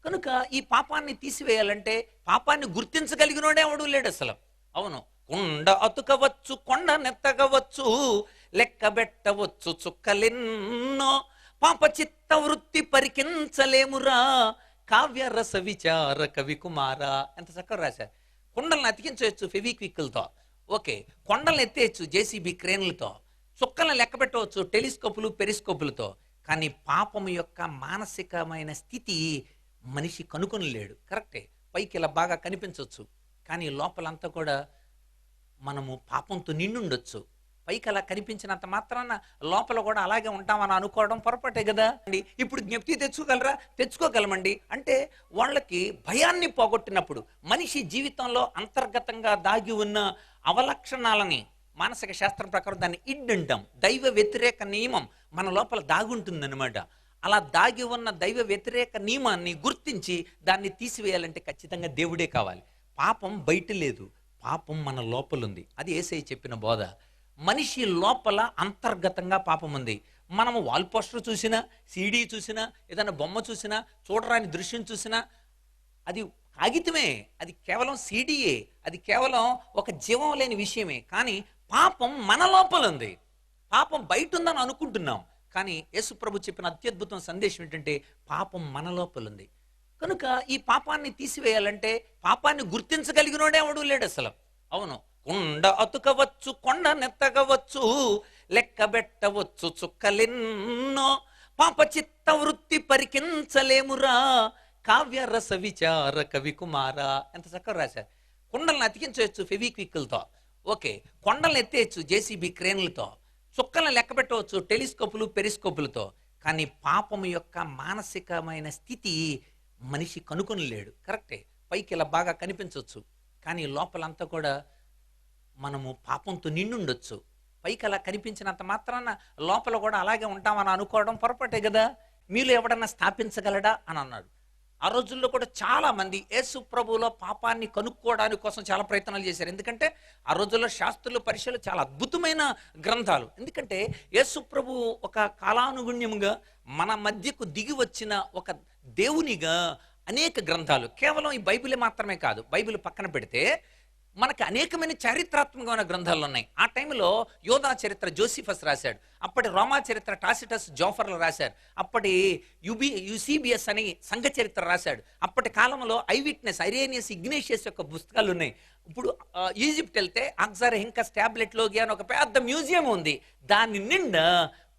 కనుక ఈ పాపాన్ని తీసివేయాలంటే పాపాన్ని గుర్తించగలిగినోడే ఎవడు లేడు అసలు. అవును, కొండ అతుకవచ్చు, కొండ నెత్తగవచ్చు, లెక్కబెట్టవచ్చు చుక్కలెన్నో, పాప చిత్త వృత్తి పరికించలేమురా, కావ్య రస విచార కవి కుమారా. ఎంత చక్కగా రాశారు. కొండలను అతికించవచ్చు ఫెవిక్విక్లతో, ఓకే, కొండలను ఎత్తేయచ్చు జేసీబీ క్రేన్లతో, చుక్కలను లెక్క పెట్టవచ్చు టెలిస్కోపులు పెరిస్కోపులతో. కానీ పాపం యొక్క మానసికమైన స్థితి మనిషి కనుకొని లేడు. కరెక్టే, పైకి ఇలా బాగా కనిపించవచ్చు, కానీ లోపలంతా కూడా మనము పాపంతో నిండుండొచ్చు. పైకి అలా కనిపించినంత మాత్రాన లోపల కూడా అలాగే ఉంటామని అనుకోవడం పొరపాటే కదా అండి. ఇప్పుడు జ్ఞప్తి తెచ్చుకోగలరా, తెచ్చుకోగలమండి. అంటే వాళ్ళకి భయాన్ని పోగొట్టినప్పుడు, మనిషి జీవితంలో అంతర్గతంగా దాగి ఉన్న అవలక్షణాలని, మానసిక శాస్త్రం ప్రకారం దాన్ని ఇడ్ అంటాం, దైవ వ్యతిరేక నియమం మన లోపల దాగుంటుందన్నమాట. అలా దాగి ఉన్న దైవ వ్యతిరేక నియమాన్ని గుర్తించి దాన్ని తీసివేయాలంటే ఖచ్చితంగా దేవుడే కావాలి. పాపం బయట లేదు, పాపం మన లోపల ఉంది. అది యేసయ్య చెప్పిన బోధ. మనిషి లోపల అంతర్గతంగా పాపం ఉంది. మనము వాల్ పోస్టర్ చూసినా, సీడీ చూసినా, ఏదైనా బొమ్మ చూసినా, చూడరాని దృశ్యం చూసినా అది కాగితమే, అది కేవలం సీడీయే, అది కేవలం ఒక జీవం లేని విషయమే. కానీ పాపం మన లోపల ఉంది. పాపం బయట ఉందని అనుకుంటున్నాం, కానీ యేసు ప్రభు చెప్పిన అత్యద్భుతం సందేశం ఏంటంటే పాపం మన లోపల ఉంది. కనుక ఈ పాపాన్ని తీసివేయాలంటే పాపాన్ని గుర్తించగలిగినోడే ఎవడు లేడు అసలు. అవును, కొండ అతుకవచ్చు, కొండ నెత్తగవచ్చు, లెక్కబెట్టవచ్చు చుక్కలెన్నో, పాప చిత్త వృత్తి పరికించలేమురా, కావ్య రస విచార కవి కుమారా. ఎంత చక్కగా రాశారు. కొండలను అతికించవచ్చు ఫెవిక్విక్లతో, ఓకే, కొండలను ఎత్తేయచ్చు జేసీబీ క్రేన్లతో, చుక్కలను లెక్క పెట్టవచ్చు టెలిస్కోపులు పెరిస్కోపులతో. కానీ పాపం యొక్క మానసికమైన స్థితి మనిషి కనుకొని లేడు. కరెక్టే, పైకి ఇలా బాగా కనిపించవచ్చు, కానీ లోపలంతా కూడా మనము పాపంతో నిండుండొచ్చు. పైకి అలా కనిపించినంత మాత్రాన లోపల కూడా అలాగే ఉంటామని అనుకోవడం పొరపాటే కదా. మీలో ఎవడన్నా స్థాపించగలడా అని అన్నాడు. ఆ రోజుల్లో కూడా చాలా మంది యేసు ప్రభువులో పాపాన్ని కనుక్కోవడానికి కోసం చాలా ప్రయత్నాలు చేశారు. ఎందుకంటే ఆ రోజుల్లో శాస్త్రులు, పరిచయాలు చాలా అద్భుతమైన గ్రంథాలు. ఎందుకంటే యేసు ప్రభు ఒక కాలానుగుణ్యముగా మన మధ్యకు దిగి వచ్చిన ఒక దేవునిగా అనేక గ్రంథాలు, కేవలం ఈ బైబిలే మాత్రమే కాదు, బైబిల్ పక్కన పెడితే మనకు అనేకమైన చారిత్రాత్మకమైన గ్రంథాలు ఉన్నాయి. ఆ టైంలో యోధా చరిత్ర జోసిఫస్ రాశాడు, అప్పటి రోమా చరిత్ర టాసిటస్ జోఫర్లు రాశారు, అప్పటి యూసీబియస్ అని సంఘ చరిత్ర రాశాడు. అప్పటి కాలంలో ఐ విట్నెస్ ఐరేనియస్ ఇగ్నేషియస్ యొక్క పుస్తకాలు ఉన్నాయి. ఇప్పుడు ఈజిప్ట్ వెళ్తే అక్సర్ హింకస్ టాబ్లెట్లోగి అని ఒక పెద్ద మ్యూజియం ఉంది. దాని నిండా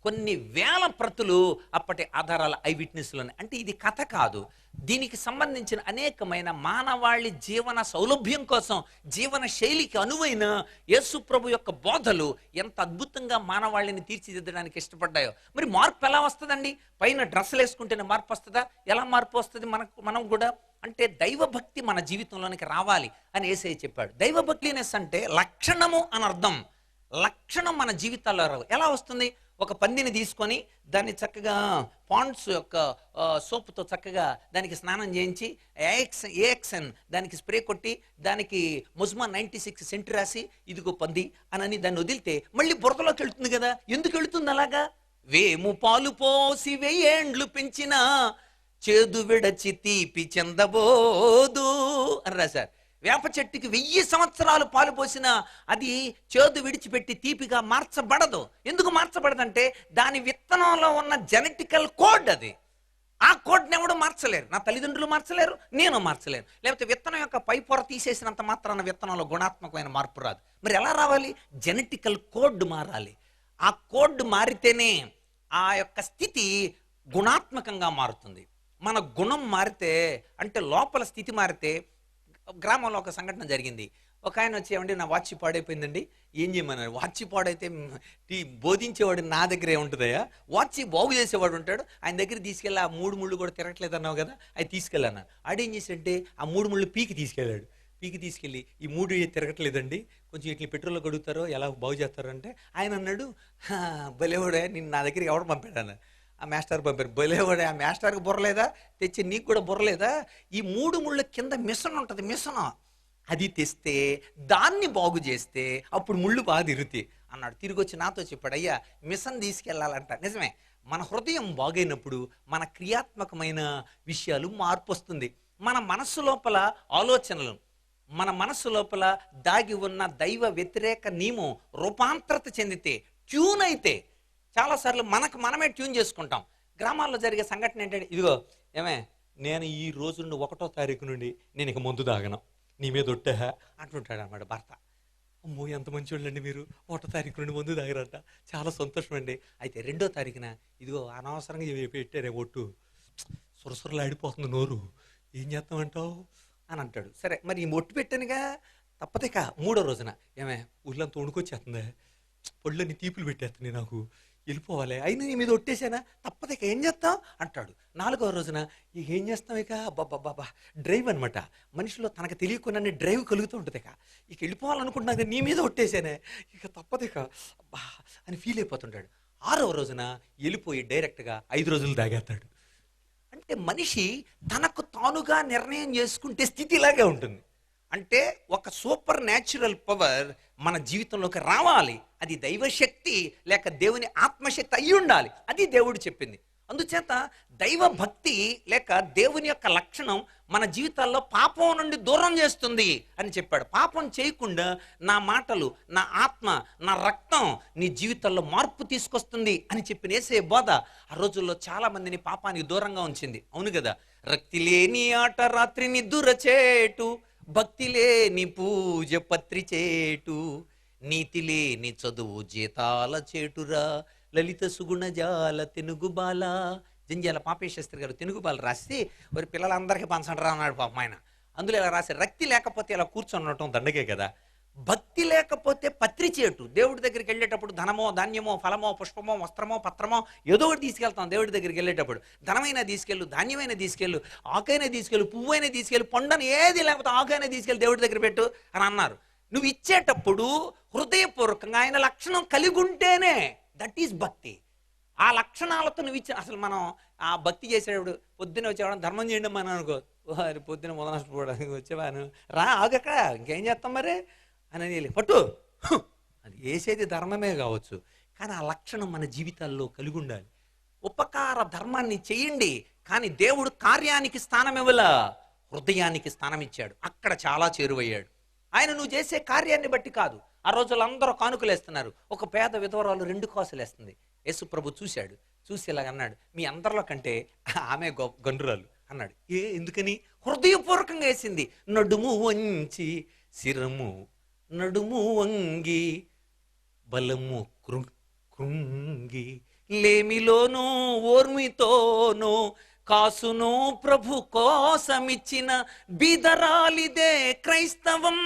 కొన్ని వేల ప్రతులు అప్పటి ఆధారాల ఐ విట్నెస్లు ఉన్నాయి. అంటే ఇది కథ కాదు, దీనికి సంబంధించిన అనేకమైన మానవాళి జీవన సౌలభ్యం కోసం, జీవన శైలికి అనువైన యేసు ప్రభు యొక్క బోధలు ఎంత అద్భుతంగా మానవాళిని తీర్చిదిద్దడానికి ఇష్టపడ్డాయో. మరి మార్పు ఎలా వస్తుందండి? పైన డ్రెస్సులు వేసుకుంటేనే మార్పు వస్తుందా? ఎలా మార్పు వస్తుంది మనం కూడా? అంటే దైవభక్తి మన జీవితంలోనికి రావాలి అని యేసయ్య చెప్పాడు. దైవభక్తినెస్ అంటే లక్షణము అని అర్థం. లక్షణం మన జీవితాల్లో రావు. ఎలా వస్తుంది? ఒక పందిని తీసుకొని దాన్ని చక్కగా పాండ్స్ యొక్క సోపుతో చక్కగా దానికి స్నానం చేయించి ఏఎక్సన్ దానికి స్ప్రే కొట్టి దానికి ముజ్మా 96 సెంటు రాసి ఇదిగో పంది అని దాన్ని వదిలితే మళ్ళీ బురదలోకి వెళుతుంది కదా. ఎందుకు వెళుతుంది అలాగా? వేము పాలు పోసి 1000 ఏండ్లు పెంచిన చేదు విడచి తీపి చెందబోదు అని రాశారు. వేప చెట్టుకి 1000 సంవత్సరాలు పాలు పోసినా అది చేదు విడిచిపెట్టి తీపిగా మార్చబడదు. ఎందుకు మార్చబడదంటే దాని విత్తనంలో ఉన్న జెనెటికల్ కోడ్ అది. ఆ కోడ్ని ఎవడు మార్చలేరు. నా తల్లిదండ్రులు మార్చలేరు, నేను మార్చలేను. లేకపోతే విత్తనం యొక్క పై పొర తీసేసినంత మాత్రాన విత్తనంలో గుణాత్మకమైన మార్పు రాదు. మరి ఎలా రావాలి? జెనెటికల్ కోడ్ మారాలి. ఆ కోడ్ మారితేనే ఆ యొక్క స్థితి గుణాత్మకంగా మారుతుంది. మన గుణం మారితే, అంటే లోపల స్థితి మారితే. గ్రామంలో ఒక సంఘటన జరిగింది. ఒక ఆయన వచ్చి, ఏమండి నా వాచ్ పాడైపోయిందండి, ఏం చేయమన్నారు. వాచ్ పాడైతే బోధించేవాడు నా దగ్గరే ఉంటుందయ్యా, వాచ్ బాగు చేసేవాడు ఉంటాడు, ఆయన దగ్గర తీసుకెళ్ళి ఆ 3 ముళ్ళు కూడా తిరగట్లేదు అన్నావు కదా, అవి తీసుకెళ్ళాను. ఆడేం చేశాడంటే ఆ 3 ముళ్ళు పీకి తీసుకెళ్ళాడు. పీకి తీసుకెళ్ళి ఈ 3 తిరగట్లేదండి, కొంచెం వీటిని పెట్రోల్లో గడుగుతారో ఎలా బాగు చేస్తారంటే, ఆయన అన్నాడు, భలేవాడే నిన్ను నా దగ్గరికి ఎవడు పంపాడు. ఆ మాస్టర్ పంపారు. భలేవాడే, ఆ మాస్టర్కి బుర్రలేదా, తెచ్చి నీకు కూడా బుర్రలేదా, ఈ 3 ముళ్ళ కింద మిషన్ ఉంటుంది, మిషన్ అది తెస్తే దాన్ని బాగు చేస్తే అప్పుడు ముళ్ళు బాగా తిరుగుతాయి అన్నాడు. తిరిగి వచ్చి నాతో చెప్పాడు, అయ్యా మిషన్ తీసుకెళ్ళాలంట. నిజమే, మన హృదయం బాగైనప్పుడు మన క్రియాత్మకమైన విషయాలు మార్పు వస్తుంది. మన మనస్సు లోపల ఆలోచనలు, మన మనస్సు లోపల దాగి ఉన్న దైవ వ్యతిరేక నియమం రూపాంతరత చెందితే, ట్యూన్ అయితే, చాలాసార్లు మనమే ట్యూన్ చేసుకుంటాం. గ్రామాల్లో జరిగే సంఘటన ఏంటంటే, ఇదిగో ఏమే, నేను ఈ రోజు నుండి 1వ తారీఖు నుండి నేను ఇక మందు తాగను, నీ మీద ఒట్టా అంటుంటాడు అన్నమాట భర్త. అమ్మో ఎంత మంచి వాళ్ళండి మీరు, 1వ తారీఖు నుండి మందు తాగరంట, చాలా సంతోషం అండి. అయితే 2వ తారీఖున ఇదిగో అనవసరంగా పెట్టారే ఒట్టు, సురసురలు ఆడిపోతుంది నోరు, ఏం చేస్తామంటావు అని అంటాడు. సరే మరి ఈ ఒట్టు పెట్టానుగా, తప్పదే 3వ రోజున, ఏమే ఊళ్ళంతా వణుకొచ్చేస్తుంది, పళ్ళని తీపులు పెట్టేస్తుంది, నాకు వెళ్ళిపోవాలి, అయినా నీ మీద ఒట్టేసానా, తప్పదు ఏం చేస్తాం అంటాడు. 4వ రోజున ఇక ఏం చేస్తాం, ఇక బాబా డ్రైవ్ అనమాట, మనిషిలో తనకు తెలియకుండానే డ్రైవ్ కలుగుతూ ఉంటుంది. ఇక వెళ్ళిపోవాలనుకుంటున్నా, నీ మీద ఒట్టేసానే, ఇక తప్పదు అబ్బా అని ఫీల్ అయిపోతుంటాడు. 6వ రోజున వెళ్ళిపోయి డైరెక్ట్గా 5 రోజులు తాగేస్తాడు. అంటే మనిషి తనకు తానుగా నిర్ణయం చేసుకుంటే స్థితి ఇలాగే ఉంటుంది. అంటే ఒక సూపర్ న్యాచురల్ పవర్ మన జీవితంలోకి రావాలి. అది దైవశక్తి లేక దేవుని ఆత్మశక్తి అయి ఉండాలి. అది దేవుడు చెప్పింది. అందుచేత దైవ భక్తి లేక దేవుని యొక్క లక్షణం మన జీవితాల్లో పాపం నుండి దూరం చేస్తుంది అని చెప్పాడు. పాపం చేయకుండా నా మాటలు, నా ఆత్మ, నా రక్తం నీ జీవితాల్లో మార్పు తీసుకొస్తుంది అని చెప్పిన యేసయ్య బోధ ఆ రోజుల్లో చాలా మందిని పాపానికి దూరంగా ఉంచింది. అవును కదా. రక్తి లేని ఆట రాత్రి నిద్దుర చేటు, భక్తి లేని పూజ పత్రి చేటు, నీతి లేని చదువు జీతాల చేటురా, లలిత సుగుణ జాల తెనుగుబాల. జంజాల పాపేశ్వస్త్రి గారు తెనుగుబాల రాసి వారి పిల్లలందరికీ పంచండి అన్నాడు పాపం ఆయన. అందులో ఇలా రాసి, రక్తి లేకపోతే ఇలా కూర్చొని ఉండటం దండగే కదా, భక్తి లేకపోతే పత్రి చేటు. దేవుడి దగ్గరికి వెళ్ళేటప్పుడు ధనమో, ధాన్యమో, ఫలమో, పుష్పమో, వస్త్రమో, పత్రమో ఏదో ఒకటి తీసుకెళ్తాం. దేవుడి దగ్గరికి వెళ్ళేటప్పుడు ధనమైనా తీసుకెళ్ళు, ధాన్యమైనా తీసుకెళ్ళు, ఆకైనా తీసుకెళ్ళు, పువ్వైనా తీసుకెళ్ళి, పండుని ఏది లేకపోతే ఆకైనా తీసుకెళ్ళి దేవుడి దగ్గర పెట్టు అని అన్నారు. నువ్వు ఇచ్చేటప్పుడు హృదయపూర్వకంగా ఆయన లక్షణం కలిగి ఉంటేనే దట్ ఈస్ భక్తి. ఆ లక్షణాలతో నువ్వు ఇచ్చిన, అసలు మనం ఆ భక్తి చేసేటప్పుడు పొద్దున్న వచ్చేవాడు ధర్మం చేయండి మనం అనుకో, పొద్దున్న మొదనష్టపోవడానికి వచ్చేవాను రా ఆగక ఇంకేం చేస్తాం మరి అని పట్టు, అది వేసేది ధర్మమే కావచ్చు, కానీ ఆ లక్షణం మన జీవితాల్లో కలిగి ఉండాలి. ఉపకార ధర్మాన్ని చెయ్యండి, కానీ దేవుడు కార్యానికి స్థానం ఇవ్వల, హృదయానికి స్థానం ఇచ్చాడు. అక్కడ చాలా చేరువయ్యాడు. ఆయన నువ్వు చేసే కార్యాన్ని బట్టి కాదు. ఆ రోజుల్లో అందరూ కానుకలు వేస్తున్నారు. ఒక పేద విధవరాలు 2 కాసులు వేస్తుంది. యేసు ప్రభు చూశాడు, చూసి ఇలాగ అన్నాడు, మీ అందరిలో కంటే ఆమె గండ్రురాలు అన్నాడు. ఎందుకని? హృదయపూర్వకంగా వేసింది. నడుము వంచి శిరము నడుము వంగి బలము కృంగి, లేమిలోనూ ఓర్మితోనూ కాసును ప్రభు కోసమిచ్చిన బీదరాలిదే క్రైస్తవం,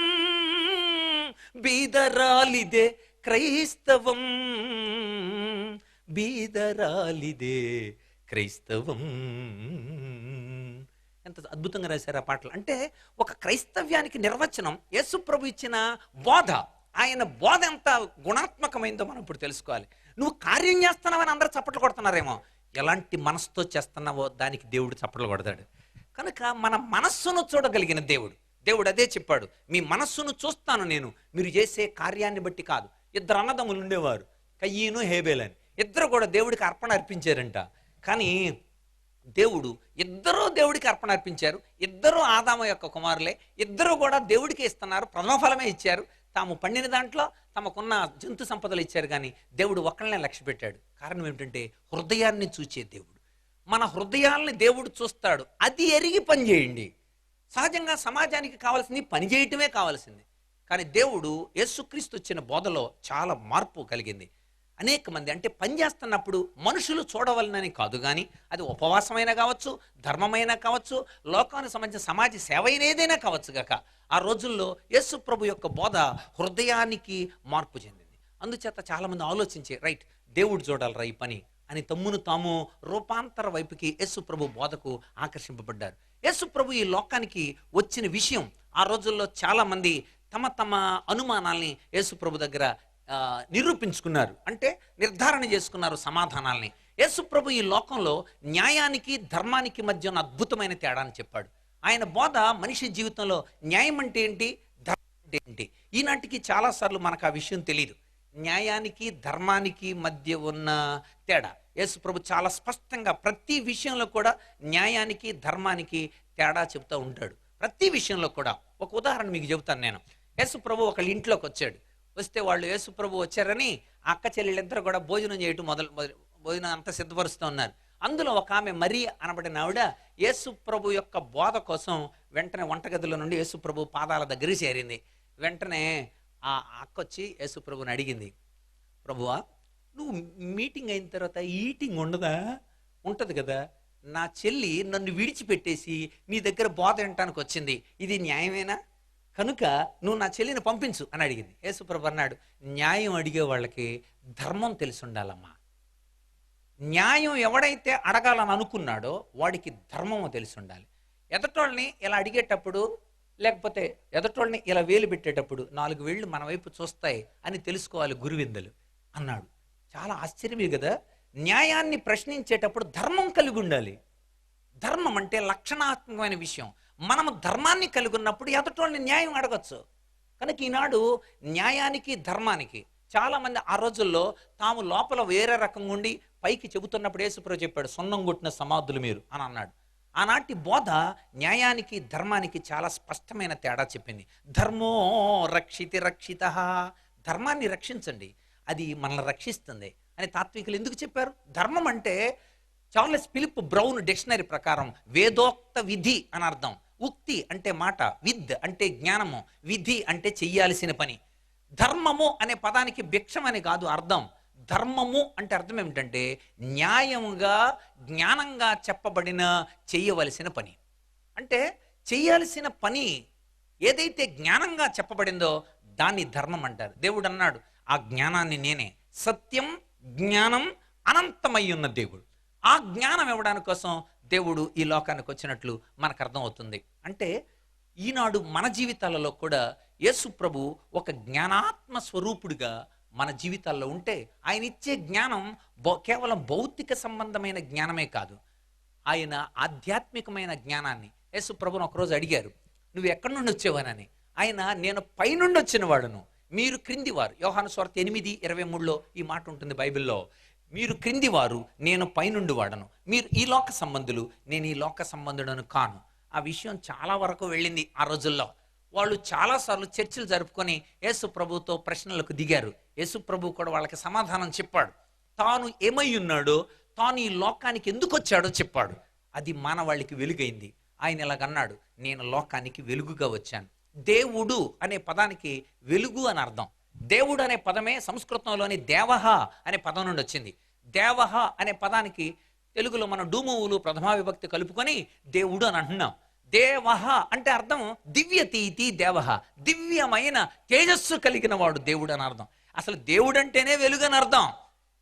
బీదరాలిదే క్రైస్తవం, బీదరాలిదే క్రైస్తవం. ఎంత అద్భుతంగా రాశారు ఆ పాటలు. అంటే ఒక క్రైస్తవ్యానికి నిర్వచనం యేసు ప్రభు ఇచ్చిన బోధ. ఆయన బోధ ఎంత గుణాత్మకమైందో మనం ఇప్పుడు తెలుసుకోవాలి. నువ్వు కార్యం చేస్తున్నావని అందరూ చప్పట్లు కొడుతున్నారేమో, ఎలాంటి మనసుతో చేస్తున్నావో దానికి దేవుడు చప్పట్లు కొడతాడు. కనుక మన మనస్సును చూడగలిగిన దేవుడు అదే చెప్పాడు, మీ మనస్సును చూస్తాను నేను, మీరు చేసే కార్యాన్ని బట్టి కాదు. 2 అన్నదమ్ములు ఉండేవారు, కయ్యను హేబేల్ అని. ఇద్దరు కూడా దేవుడికి అర్పణ అర్పించారంట. కానీ ఇద్దరూ దేవుడికి అర్పణ అర్పించారు. ఇద్దరు ఆదాము యొక్క కుమారులే. ఇద్దరు కూడా దేవుడికి ఇస్తున్నారు, ప్రథమఫలమే ఇచ్చారు. తాము పండిన దాంట్లో తమకున్న జంతు సంపదలు ఇచ్చారు. కానీ దేవుడు ఒక్కళ్ళనే లక్ష్య పెట్టాడు. కారణం ఏమిటంటే హృదయాన్ని చూచే దేవుడు. మన హృదయాల్ని దేవుడు చూస్తాడు. అది ఎరిగి పని చేయండి. సహజంగా సమాజానికి కావాల్సింది పని చేయటమే కావాల్సింది. కానీ దేవుడు యేసుక్రీస్తు వచ్చిన బోధలో చాలా మార్పు కలిగింది. అనేక మంది అంటే పని చేస్తున్నప్పుడు మనుషులు చూడవలనని కాదు, కానీ అది ఉపవాసమైనా కావచ్చు, ధర్మమైనా కావచ్చు, లోకానికి సంబంధించిన సమాజ సేవ అయిన ఏదైనా కావచ్చు గాక, ఆ రోజుల్లో యేసు ప్రభు యొక్క బోధ హృదయానికి మార్పు చెందింది. అందుచేత చాలామంది ఆలోచించి రైట్ దేవుడు చూడాలరా ఈ పని అని తమ్మును తాము రూపాంతర వైపుకి యేసు ప్రభు బోధకు ఆకర్షింపబడ్డారు. యేసు ప్రభు ఈ లోకానికి వచ్చిన విషయం ఆ రోజుల్లో చాలామంది తమ తమ అనుమానాల్ని యేసు ప్రభు దగ్గర నిరూపించుకున్నారు, అంటే నిర్ధారణ చేసుకున్నారు సమాధానాల్ని. యేసు ప్రభు ఈ లోకంలో న్యాయానికి ధర్మానికి మధ్య ఉన్న అద్భుతమైన తేడాని చెప్పాడు. ఆయన బోధ మనిషి జీవితంలో న్యాయం అంటే ఏంటి, ధర్మం అంటే ఏంటి, ఈనాటికి చాలాసార్లు మనకు ఆ విషయం తెలియదు. న్యాయానికి ధర్మానికి మధ్య ఉన్న తేడా యేసు ప్రభు చాలా స్పష్టంగా ప్రతి విషయంలో కూడా న్యాయానికి ధర్మానికి తేడా చెబుతూ ఉంటాడు. ప్రతి విషయంలో కూడా ఒక ఉదాహరణ మీకు చెబుతాను నేను. యేసు ప్రభు ఒకళ్ళ ఇంట్లోకి వచ్చాడు. వస్తే వాళ్ళు యేసు ప్రభు వచ్చారని అక్క చెల్లెళ్ళిద్దరు కూడా భోజనం చేయటం భోజనం అంతా సిద్ధపరుస్తూ ఉన్నారు. అందులో ఒక ఆమె మరి అనబడిన ఆవిడ యేసు ప్రభు యొక్క బోధ కోసం వెంటనే వంటగదిలో నుండి యేసు ప్రభు పాదాల దగ్గరికి చేరింది. వెంటనే ఆ అక్క వచ్చి యేసు ప్రభుని అడిగింది, ప్రభువా నువ్వు మీటింగ్ అయిన తర్వాత ఈటింగ్ ఉండదా? ఉంటుంది కదా, నా చెల్లి నన్ను విడిచిపెట్టేసి నీ దగ్గర బోధ వినటానికి వచ్చింది, ఇది న్యాయమేనా? కనుక నువ్వు నా చెల్లిని పంపించు అని అడిగింది. యేసు ప్రభు అన్నాడు, న్యాయం అడిగే వాళ్ళకి ధర్మం తెలిసి ఉండాలమ్మా. న్యాయం ఎవడైతే అడగాలని అనుకున్నాడో వాడికి ధర్మము తెలిసి ఉండాలి. ఎదటోళ్ళని ఇలా అడిగేటప్పుడు, లేకపోతే ఎదటోళ్ళని ఇలా వేలు పెట్టేటప్పుడు 4 వేళ్ళు మన వైపు చూస్తాయి అని తెలుసుకోవాలి గురువిందలు అన్నాడు. చాలా ఆశ్చర్యమే కదా. న్యాయాన్ని ప్రశ్నించేటప్పుడు ధర్మం కలిగి ఉండాలి. ధర్మం అంటే లక్షణాత్మకమైన విషయం. మనము ధర్మాన్ని కలిగి ఉన్నప్పుడు ఎదటోళ్ళని న్యాయం అడగచ్చు. కనుక ఈనాడు న్యాయానికి ధర్మానికి చాలామంది ఆ రోజుల్లో తాము లోపల వేరే రకంగా ఉండి పైకి చెబుతున్నప్పుడు యేసుప్రభు చెప్పాడు, సున్నం కొట్టిన సమాధులు మీరు అని అన్నాడు. ఆనాటి బోధ న్యాయానికి ధర్మానికి చాలా స్పష్టమైన తేడా చెప్పింది. ధర్మో రక్షితి రక్షిత, ధర్మాన్ని రక్షించండి, అది మనల్ని రక్షిస్తుంది అని తాత్వికులు ఎందుకు చెప్పారు? ధర్మం అంటే చార్లెస్ ఫిలిప్ బ్రౌన్ డిక్షనరీ ప్రకారం వేదోక్త విధి అని అర్థం. ఉక్తి అంటే మాట, విద్ అంటే జ్ఞానము, విధి అంటే చెయ్యాల్సిన పని. ధర్మము అనే పదానికి భిక్షం అని కాదు అర్థం. ధర్మము అంటే అర్థం ఏమిటంటే న్యాయముగా జ్ఞానంగా చెప్పబడిన చెయ్యవలసిన పని. అంటే చెయ్యాల్సిన పని ఏదైతే జ్ఞానంగా చెప్పబడిందో దాన్ని ధర్మం అంటారు. దేవుడు అన్నాడు, ఆ జ్ఞానాన్ని నేనే, సత్యం జ్ఞానం అనంతమై ఉన్న దేవుడు. ఆ జ్ఞానం ఇవ్వడానికి కోసం దేవుడు ఈ లోకానికి వచ్చినట్లు మనకు అర్థమవుతుంది. అంటే ఈనాడు మన జీవితాలలో కూడా యేసు ప్రభు ఒక జ్ఞానాత్మ స్వరూపుడిగా మన జీవితాల్లో ఉంటే ఆయన ఇచ్చే జ్ఞానం కేవలం భౌతిక సంబంధమైన జ్ఞానమే కాదు, ఆయన ఆధ్యాత్మికమైన జ్ఞానాన్ని. యేసు ప్రభుని ఒకరోజు అడిగారు, నువ్వు ఎక్కడి నుండి వచ్చేవానని. ఆయన, నేను పైనుండి వచ్చిన వాడును, మీరు క్రిందివారు. యోహాను సువార్త 8:23లో ఈ మాట ఉంటుంది బైబిల్లో. మీరు క్రిందివారు, నేను పైనుండి వాడను. మీరు ఈ లోక సంబంధులు, నేను ఈ లోక సంబంధుడను కాను. ఆ విషయం చాలా వరకు వెళ్ళింది ఆ రోజుల్లో. వాళ్ళు చాలాసార్లు చర్చలు జరుపుకొని యేసు ప్రభుతో ప్రశ్నలకు దిగారు. యేసు ప్రభు కూడా వాళ్ళకి సమాధానం చెప్పాడు. తాను ఏమై ఉన్నాడో, తాను ఈ లోకానికి ఎందుకు వచ్చాడో చెప్పాడు. అది మానవాళికి వెలుగైంది. ఆయన ఇలాగన్నాడు, నేను లోకానికి వెలుగుగా వచ్చాను. దేవుడు అనే పదానికి వెలుగు అని అర్థం. దేవుడు అనే పదమే సంస్కృతంలోని దేవహ అనే పదం నుండి వచ్చింది. దేవహ అనే పదానికి తెలుగులో మనం డూమువులు ప్రథమా విభక్తి కలుపుకొని దేవుడు అని అంటున్నాం. దేవహ అంటే అర్థం దివ్యతీతి దేవహ, దివ్యమైన తేజస్సు కలిగిన వాడు దేవుడు అని అర్థం. అసలు దేవుడు అంటేనే వెలుగు అని అర్థం.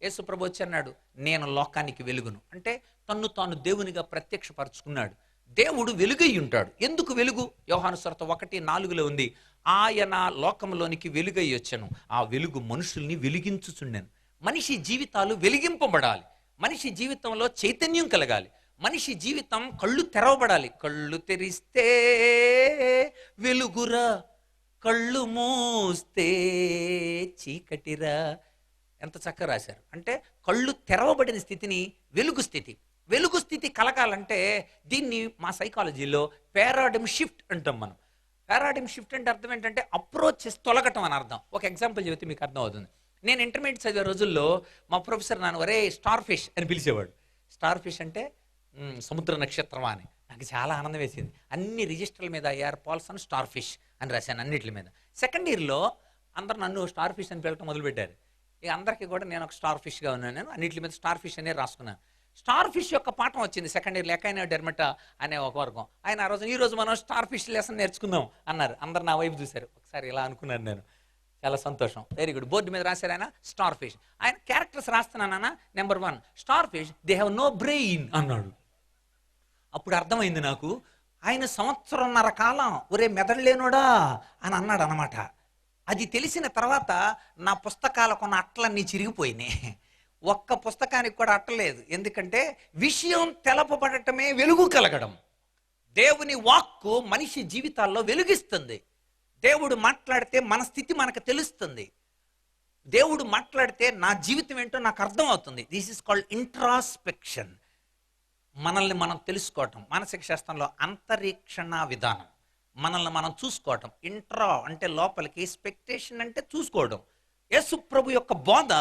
యేసు ప్రభు వచ్చి అన్నాడు, నేను లోకానికి వెలుగును. అంటే తన్ను తాను దేవునిగా ప్రత్యక్షపరుచుకున్నాడు. దేవుడు వెలుగై ఉంటాడు. ఎందుకు వెలుగు? యోహాను సువార్త 1:4లో ఉంది, ఆయన లోకంలోనికి వెలుగై వచ్చాను, ఆ వెలుగు మనుషుల్ని వెలిగించుచుండెను. మనిషి జీవితాలు వెలిగింపబడాలి, మనిషి జీవితంలో చైతన్యం కలగాలి, మనిషి జీవితం కళ్ళు తెరవబడాలి. కళ్ళు తెరిస్తే వెలుగురా, కళ్ళు మూస్తే చీకటిరా. ఎంత చక్కగా రాశారు. అంటే కళ్ళు తెరవబడిన స్థితిని వెలుగు స్థితి. వెలుగు స్థితి కలగాలంటే దీన్ని మా సైకాలజీలో పారాడిమ్ షిఫ్ట్ అంటాం మనం. పారాడిమ్ షిఫ్ట్ అంటే అర్థం ఏంటంటే అప్రోచ్ తొలగటం అని అర్థం. ఒక ఎగ్జాంపుల్ చెబితే మీకు అర్థం అవుతుంది. నేను ఇంటర్మీడియట్ చదివే రోజుల్లో మా ప్రొఫెసర్ నన్ను ఒరే స్టార్ ఫిష్ అని పిలిచేవాడు. స్టార్ ఫిష్ అంటే సముద్ర నక్షత్రమా అని. నాకు చాలా ఆనందం వేసింది. అన్ని రిజిస్టర్ల మీద ఏఆర్ పాల్సన్ స్టార్ ఫిష్ అని రాశాను అన్నిటి మీద. సెకండ్ ఇయర్లో అందరు నన్ను స్టార్ ఫిష్ అని పిలవటం మొదలుపెట్టారు. ఇక అందరికీ కూడా నేను ఒక స్టార్ ఫిష్గా ఉన్నాను. నేను అన్నింటి మీద స్టార్ ఫిష్ అనే రాసుకున్నాను. స్టార్ ఫిష్ యొక్క పాఠం వచ్చింది సెకండ్ ఇయర్లో. ఎకైనా డెర్మటా అనే ఒక వర్గం ఆయన ఆ రోజు, ఈరోజు మనం స్టార్ ఫిష్ లెసన్ నేర్చుకుందాం అన్నారు. అందరు నా వైపు చూశారు. ఒకసారి ఇలా అనుకున్నాను నేను. చాలా సంతోషం. Very good. బోర్డు మీద రాశారు ఆయన స్టార్ ఫిష్. ఆయన క్యారెక్టర్స్ రాస్తున్నానన్న number 1 starfish they have no brain అన్నాడు. అప్పుడు అర్థమైంది నాకు, ఆయన సంవత్సరంన్నర కాలం ఒరే మెదడు లేనోడా అని అన్నాడు అనమాట. అది తెలిసిన తర్వాత నా పుస్తకాలకు ఉన్న అట్లన్నీ చిరిగిపోయినాయి. ఒక్క పుస్తకానికి కూడా అట్టలేదు. ఎందుకంటే విషయం తెలపబడటమే వెలుగు కలగడం. దేవుని వాక్కు మనిషి జీవితాల్లో వెలుగిస్తుంది. దేవుడు మాట్లాడితే మన స్థితి మనకు తెలుస్తుంది. దేవుడు మాట్లాడితే నా జీవితం ఏంటో నాకు అర్థం అవుతుంది. This is called introspection. మనల్ని మనం తెలుసుకోవటం. మానసిక శాస్త్రంలో అంతరీక్షణ విధానం. మనల్ని మనం చూసుకోవటం. ఇంట్రా అంటే లోపలికి, స్పెక్టేషన్ అంటే చూసుకోవడం. యేసు ప్రభు యొక్క బోధ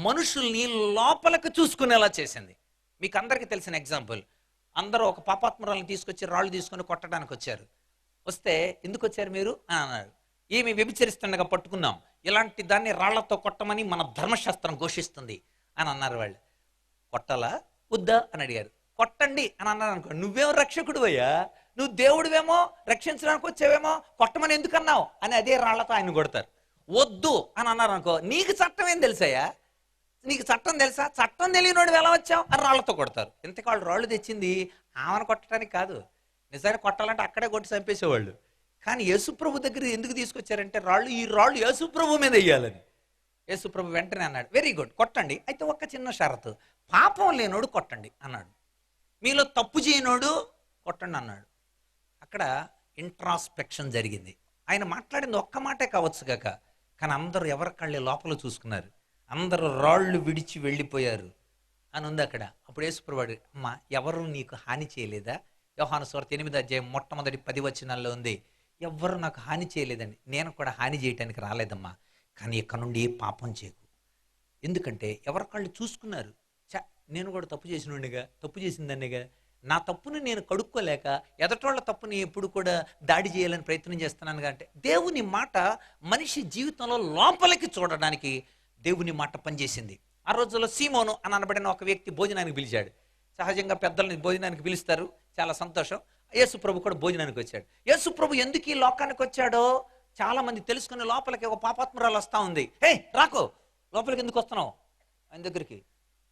మనుషుల్ని లోపలికి చూసుకునేలా చేసింది. మీకు అందరికీ తెలిసిన ఎగ్జాంపుల్, అందరూ ఒక పాపాత్మురాలను తీసుకొచ్చి రాళ్ళు తీసుకొని కొట్టడానికి వచ్చారు. వస్తే ఎందుకు వచ్చారు మీరు అని అన్నారు. ఏమి వ్యభిచరిస్తుండగా పట్టుకున్నాం, ఇలాంటి దాన్ని రాళ్లతో కొట్టమని మన ధర్మశాస్త్రం ఘోషిస్తుంది అని అన్నారు. వాళ్ళు కొట్టాలా వద్దా అని అడిగారు. కొట్టండి అని అన్నారు అనుకో, నువ్వేమో రక్షకుడు అయ్యా, నువ్వు దేవుడివేమో రక్షించడానికి వచ్చావేమో, కొట్టమని ఎందుకన్నావు అని అదే రాళ్లతో ఆయన కొడతారు. వద్దు అని అన్నారు అనుకో, నీకు చట్టం ఏం తెలుసాయా, నీకు చట్టం తెలుసా, చట్టం తెలియనోడు ఎలా వచ్చావు అని రాళ్లతో కొడతారు. ఇంతకు వాళ్ళు రాళ్ళు తెచ్చింది ఆమెను కొట్టడానికి కాదు, నిజానికి కొట్టాలంటే అక్కడే కొట్టి చంపేసేవాళ్ళు. కానీ యేసుప్రభు దగ్గర ఎందుకు తీసుకొచ్చారంటే ఈ రాళ్ళు యేసుప్రభు మీద వేయాలని. యేసుప్రభు వెంటనే అన్నాడు, వెరీ గుడ్ కొట్టండి, అయితే ఒక్క చిన్న షరతు, పాపం లేనోడు కొట్టండి అన్నాడు. మీలో తప్పు చేయనోడు కొట్టండి అన్నాడు. అక్కడ ఇంట్రాస్పెక్షన్ జరిగింది. ఆయన మాట్లాడింది ఒక్క మాటే కావచ్చు కాక, కానీ అందరూ ఎవరి కళ్ళే లోపల చూసుకున్నారు. అందరూ రాళ్ళు విడిచి వెళ్ళిపోయారు అని ఉంది అక్కడ. అప్పుడు యేసుప్రభుడు, అమ్మ ఎవరు నీకు హాని చేయలేదా? యోహాను సువార్త 8వ అధ్యాయం మొట్టమొదటి 10 వచనాల్లో ఉంది, ఎవ్వరు నాకు హాని చేయలేదండి. నేను కూడా హాని చేయటానికి రాలేదమ్మా, కానీ ఇక్కడ నుండి పాపం చేయకు. ఎందుకంటే ఎవరి కళ్ళు చూసుకున్నారు. నేను కూడా తప్పు చేసినోడిగా, తప్పు చేసిందనేగా, నా తప్పుని నేను కడుక్కోలేక ఎదటోళ్ళ తప్పుని ఎప్పుడు కూడా దాడి చేయాలని ప్రయత్నం చేస్తున్నాను. అంటే దేవుని మాట మనిషి జీవితంలో లోపలికి చూడడానికి దేవుని మాట పనిచేసింది. ఆ రోజుల్లో సీమోను అని అనబడిన ఒక వ్యక్తి భోజనానికి పిలిచాడు. సహజంగా పెద్దల్ని భోజనానికి పిలుస్తారు, చాలా సంతోషం. యేసు ప్రభు కూడా భోజనానికి వచ్చాడు. యేసు ప్రభు ఎందుకు ఈ లోకానికి వచ్చాడో చాలా మంది తెలుసుకుని, లోపలికి ఒక పాపాత్మురాలు వస్తూ ఉంది, హే రాకో లోపలికి ఎందుకు వస్తున్నావు ఆయన దగ్గరికి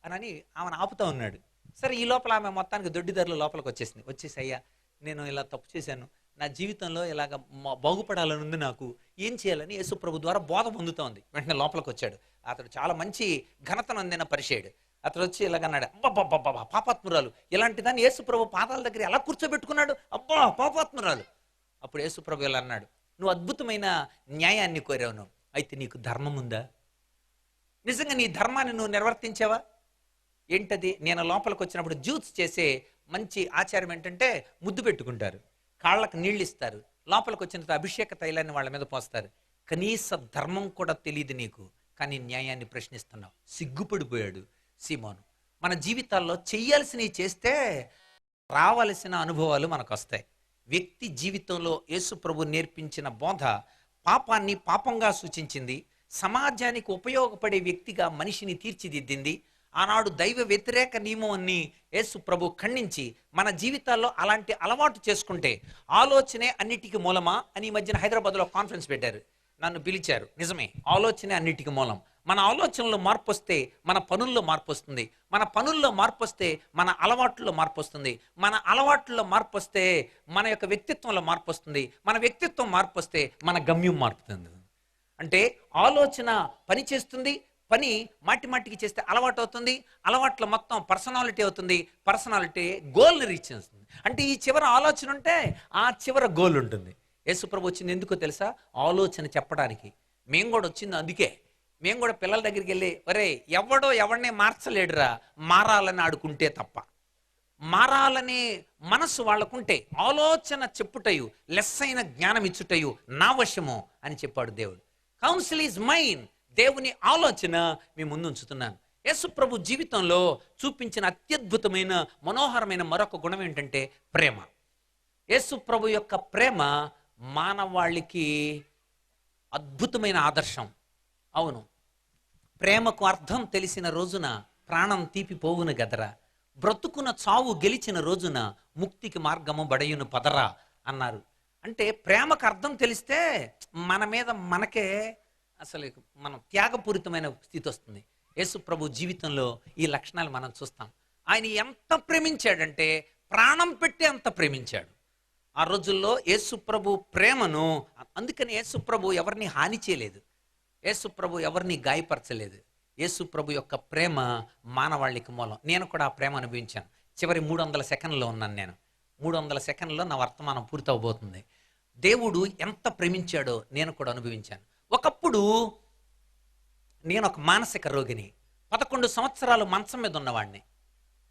అని ఆమెను ఆపుతూ ఉన్నాడు. సరే, ఈ లోపల ఆమె మొత్తానికి దొడ్డిదారులు లోపలికి వచ్చేసి అయ్యా నేను ఇలా తప్పు చేశాను, నా జీవితంలో ఇలాగ బాగుపడాలని ఉంది, నాకు ఏం చేయాలని యేసు ప్రభు ద్వారా బోధ పొందుతోంది. వెంటనే లోపలికి వచ్చాడు. అతడు చాలా మంచి ఘనతను అందిన పరిచయుడు. అతడు వచ్చి ఇలాగన్నాడు, అబ్బా పాపాత్మురాలు, ఇలాంటి దాన్ని యేసు ప్రభు పాదాల దగ్గర ఎలా కూర్చోబెట్టుకున్నాడు, అబ్బా పాపాత్మురాలు. అప్పుడు యేసు ప్రభు ఇలా అన్నాడు, నువ్వు అద్భుతమైన న్యాయాన్ని కోరావు, నువ్వు అయితే నీకు ధర్మం ఉందా? నిజంగా నీ ధర్మాన్ని నువ్వు నిర్వర్తించావా? ఏంటది? నేను లోపలికి వచ్చినప్పుడు జ్యూస్ చేసే మంచి ఆచారం ఏంటంటే ముద్దు పెట్టుకుంటారు, కాళ్ళకు నీళ్ళు ఇస్తారు, లోపలికి వచ్చిన అభిషేక తైలాన్ని వాళ్ళ మీద పోస్తారు. కనీస ధర్మం కూడా తెలియదు నీకు, కానీ న్యాయాన్ని ప్రశ్నిస్తున్నావు. సిగ్గుపడిపోయాడు సీమోను. మన జీవితాల్లో చెయ్యాల్సినవి చేస్తే రావలసిన అనుభవాలు మనకు వస్తాయి. వ్యక్తి జీవితంలో యేసు ప్రభు నేర్పించిన బోధ పాపాన్ని పాపంగా సూచించింది, సమాజానికి ఉపయోగపడే వ్యక్తిగా మనిషిని తీర్చిదిద్దింది. ఆనాడు దైవ వ్యతిరేక నియమాన్ని యేసు ప్రభు ఖండించి మన జీవితాల్లో అలాంటి అలవాటు చేసుకుంటే ఆలోచనే అన్నిటికీ మూలమా అని ఈ మధ్యన హైదరాబాద్లో కాన్ఫరెన్స్ పెట్టారు, నన్ను పిలిచారు. నిజమే, ఆలోచనే అన్నిటికీ మూలం. మన ఆలోచనలో మార్పు వస్తే మన పనుల్లో మార్పు వస్తుంది, మన పనుల్లో మార్పు వస్తే మన అలవాట్లలో మార్పు వస్తుంది, మన అలవాట్లలో మార్పు వస్తే మన యొక్క వ్యక్తిత్వంలో మార్పు వస్తుంది, మన వ్యక్తిత్వం మార్పు వస్తే మన గమ్యం మారుతుంది. అంటే ఆలోచన పని చేస్తుంది, పని మాటికి చేస్తే అలవాటు అవుతుంది, అలవాట్ల మొత్తం పర్సనాలిటీ అవుతుంది, పర్సనాలిటీ గోల్ని రీచ్ చేస్తుంది. అంటే ఈ చివర ఆలోచన ఉంటే ఆ చివర గోల్ ఉంటుంది. యేసుప్రభు వచ్చింది ఎందుకో తెలుసా? ఆలోచన చెప్పడానికి. మేము కూడా వచ్చింది అందుకే. మేము కూడా పిల్లల దగ్గరికి వెళ్ళి, ఒరే ఎవరినే మార్చలేడురా, మారాలని ఆడుకుంటే తప్ప, మారాలనే మనస్సు వాళ్ళకుంటే ఆలోచన చెప్పుటయు లెస్సైన జ్ఞానం ఇచ్చుటయు నా వశము అని చెప్పాడు దేవుడు. Counsel is mine. దేవుని ఆలోచన మీ ముందు ఉంచుతున్నాను. యేసు ప్రభు జీవితంలో చూపించిన అత్యద్భుతమైన మనోహరమైన మరొక గుణం ఏంటంటే ప్రేమ. యేసు ప్రభు యొక్క ప్రేమ మానవాళికి అద్భుతమైన ఆదర్శం. అవును, ప్రేమకు అర్థం తెలిసిన రోజున ప్రాణం తీపిపోవును గదరా, బ్రతుకున చావు గెలిచిన రోజున ముక్తికి మార్గము బడయును పదరా అన్నారు. అంటే ప్రేమకు అర్థం తెలిస్తే మన మీద మనకే అసలు మనం త్యాగపూరితమైన స్థితి వస్తుంది. యేసు ప్రభు జీవితంలో ఈ లక్షణాలు మనం చూస్తాం. ఆయన ఎంత ప్రేమించాడంటే ప్రాణం పెట్టి అంత ప్రేమించాడు. ఆ రోజుల్లో యేసు ప్రభు ప్రేమను, అందుకని యేసు ప్రభు ఎవరిని హాని చేయలేదు, యేసు ప్రభు ఎవరిని గాయపరచలేదు. యేసు ప్రభు యొక్క ప్రేమ మానవాళికి మూలం. నేను కూడా ఆ ప్రేమ అనుభవించాను. చివరి 300 సెకండ్లో ఉన్నాను నేను. 300 సెకండ్లో నా వర్తమానం పూర్తవబోతుంది. దేవుడు ఎంత ప్రేమించాడో నేను కూడా అనుభవించాను. ఒకప్పుడు నేను ఒక మానసిక రోగిని, 11 సంవత్సరాలు మంచం మీద ఉన్నవాడిని.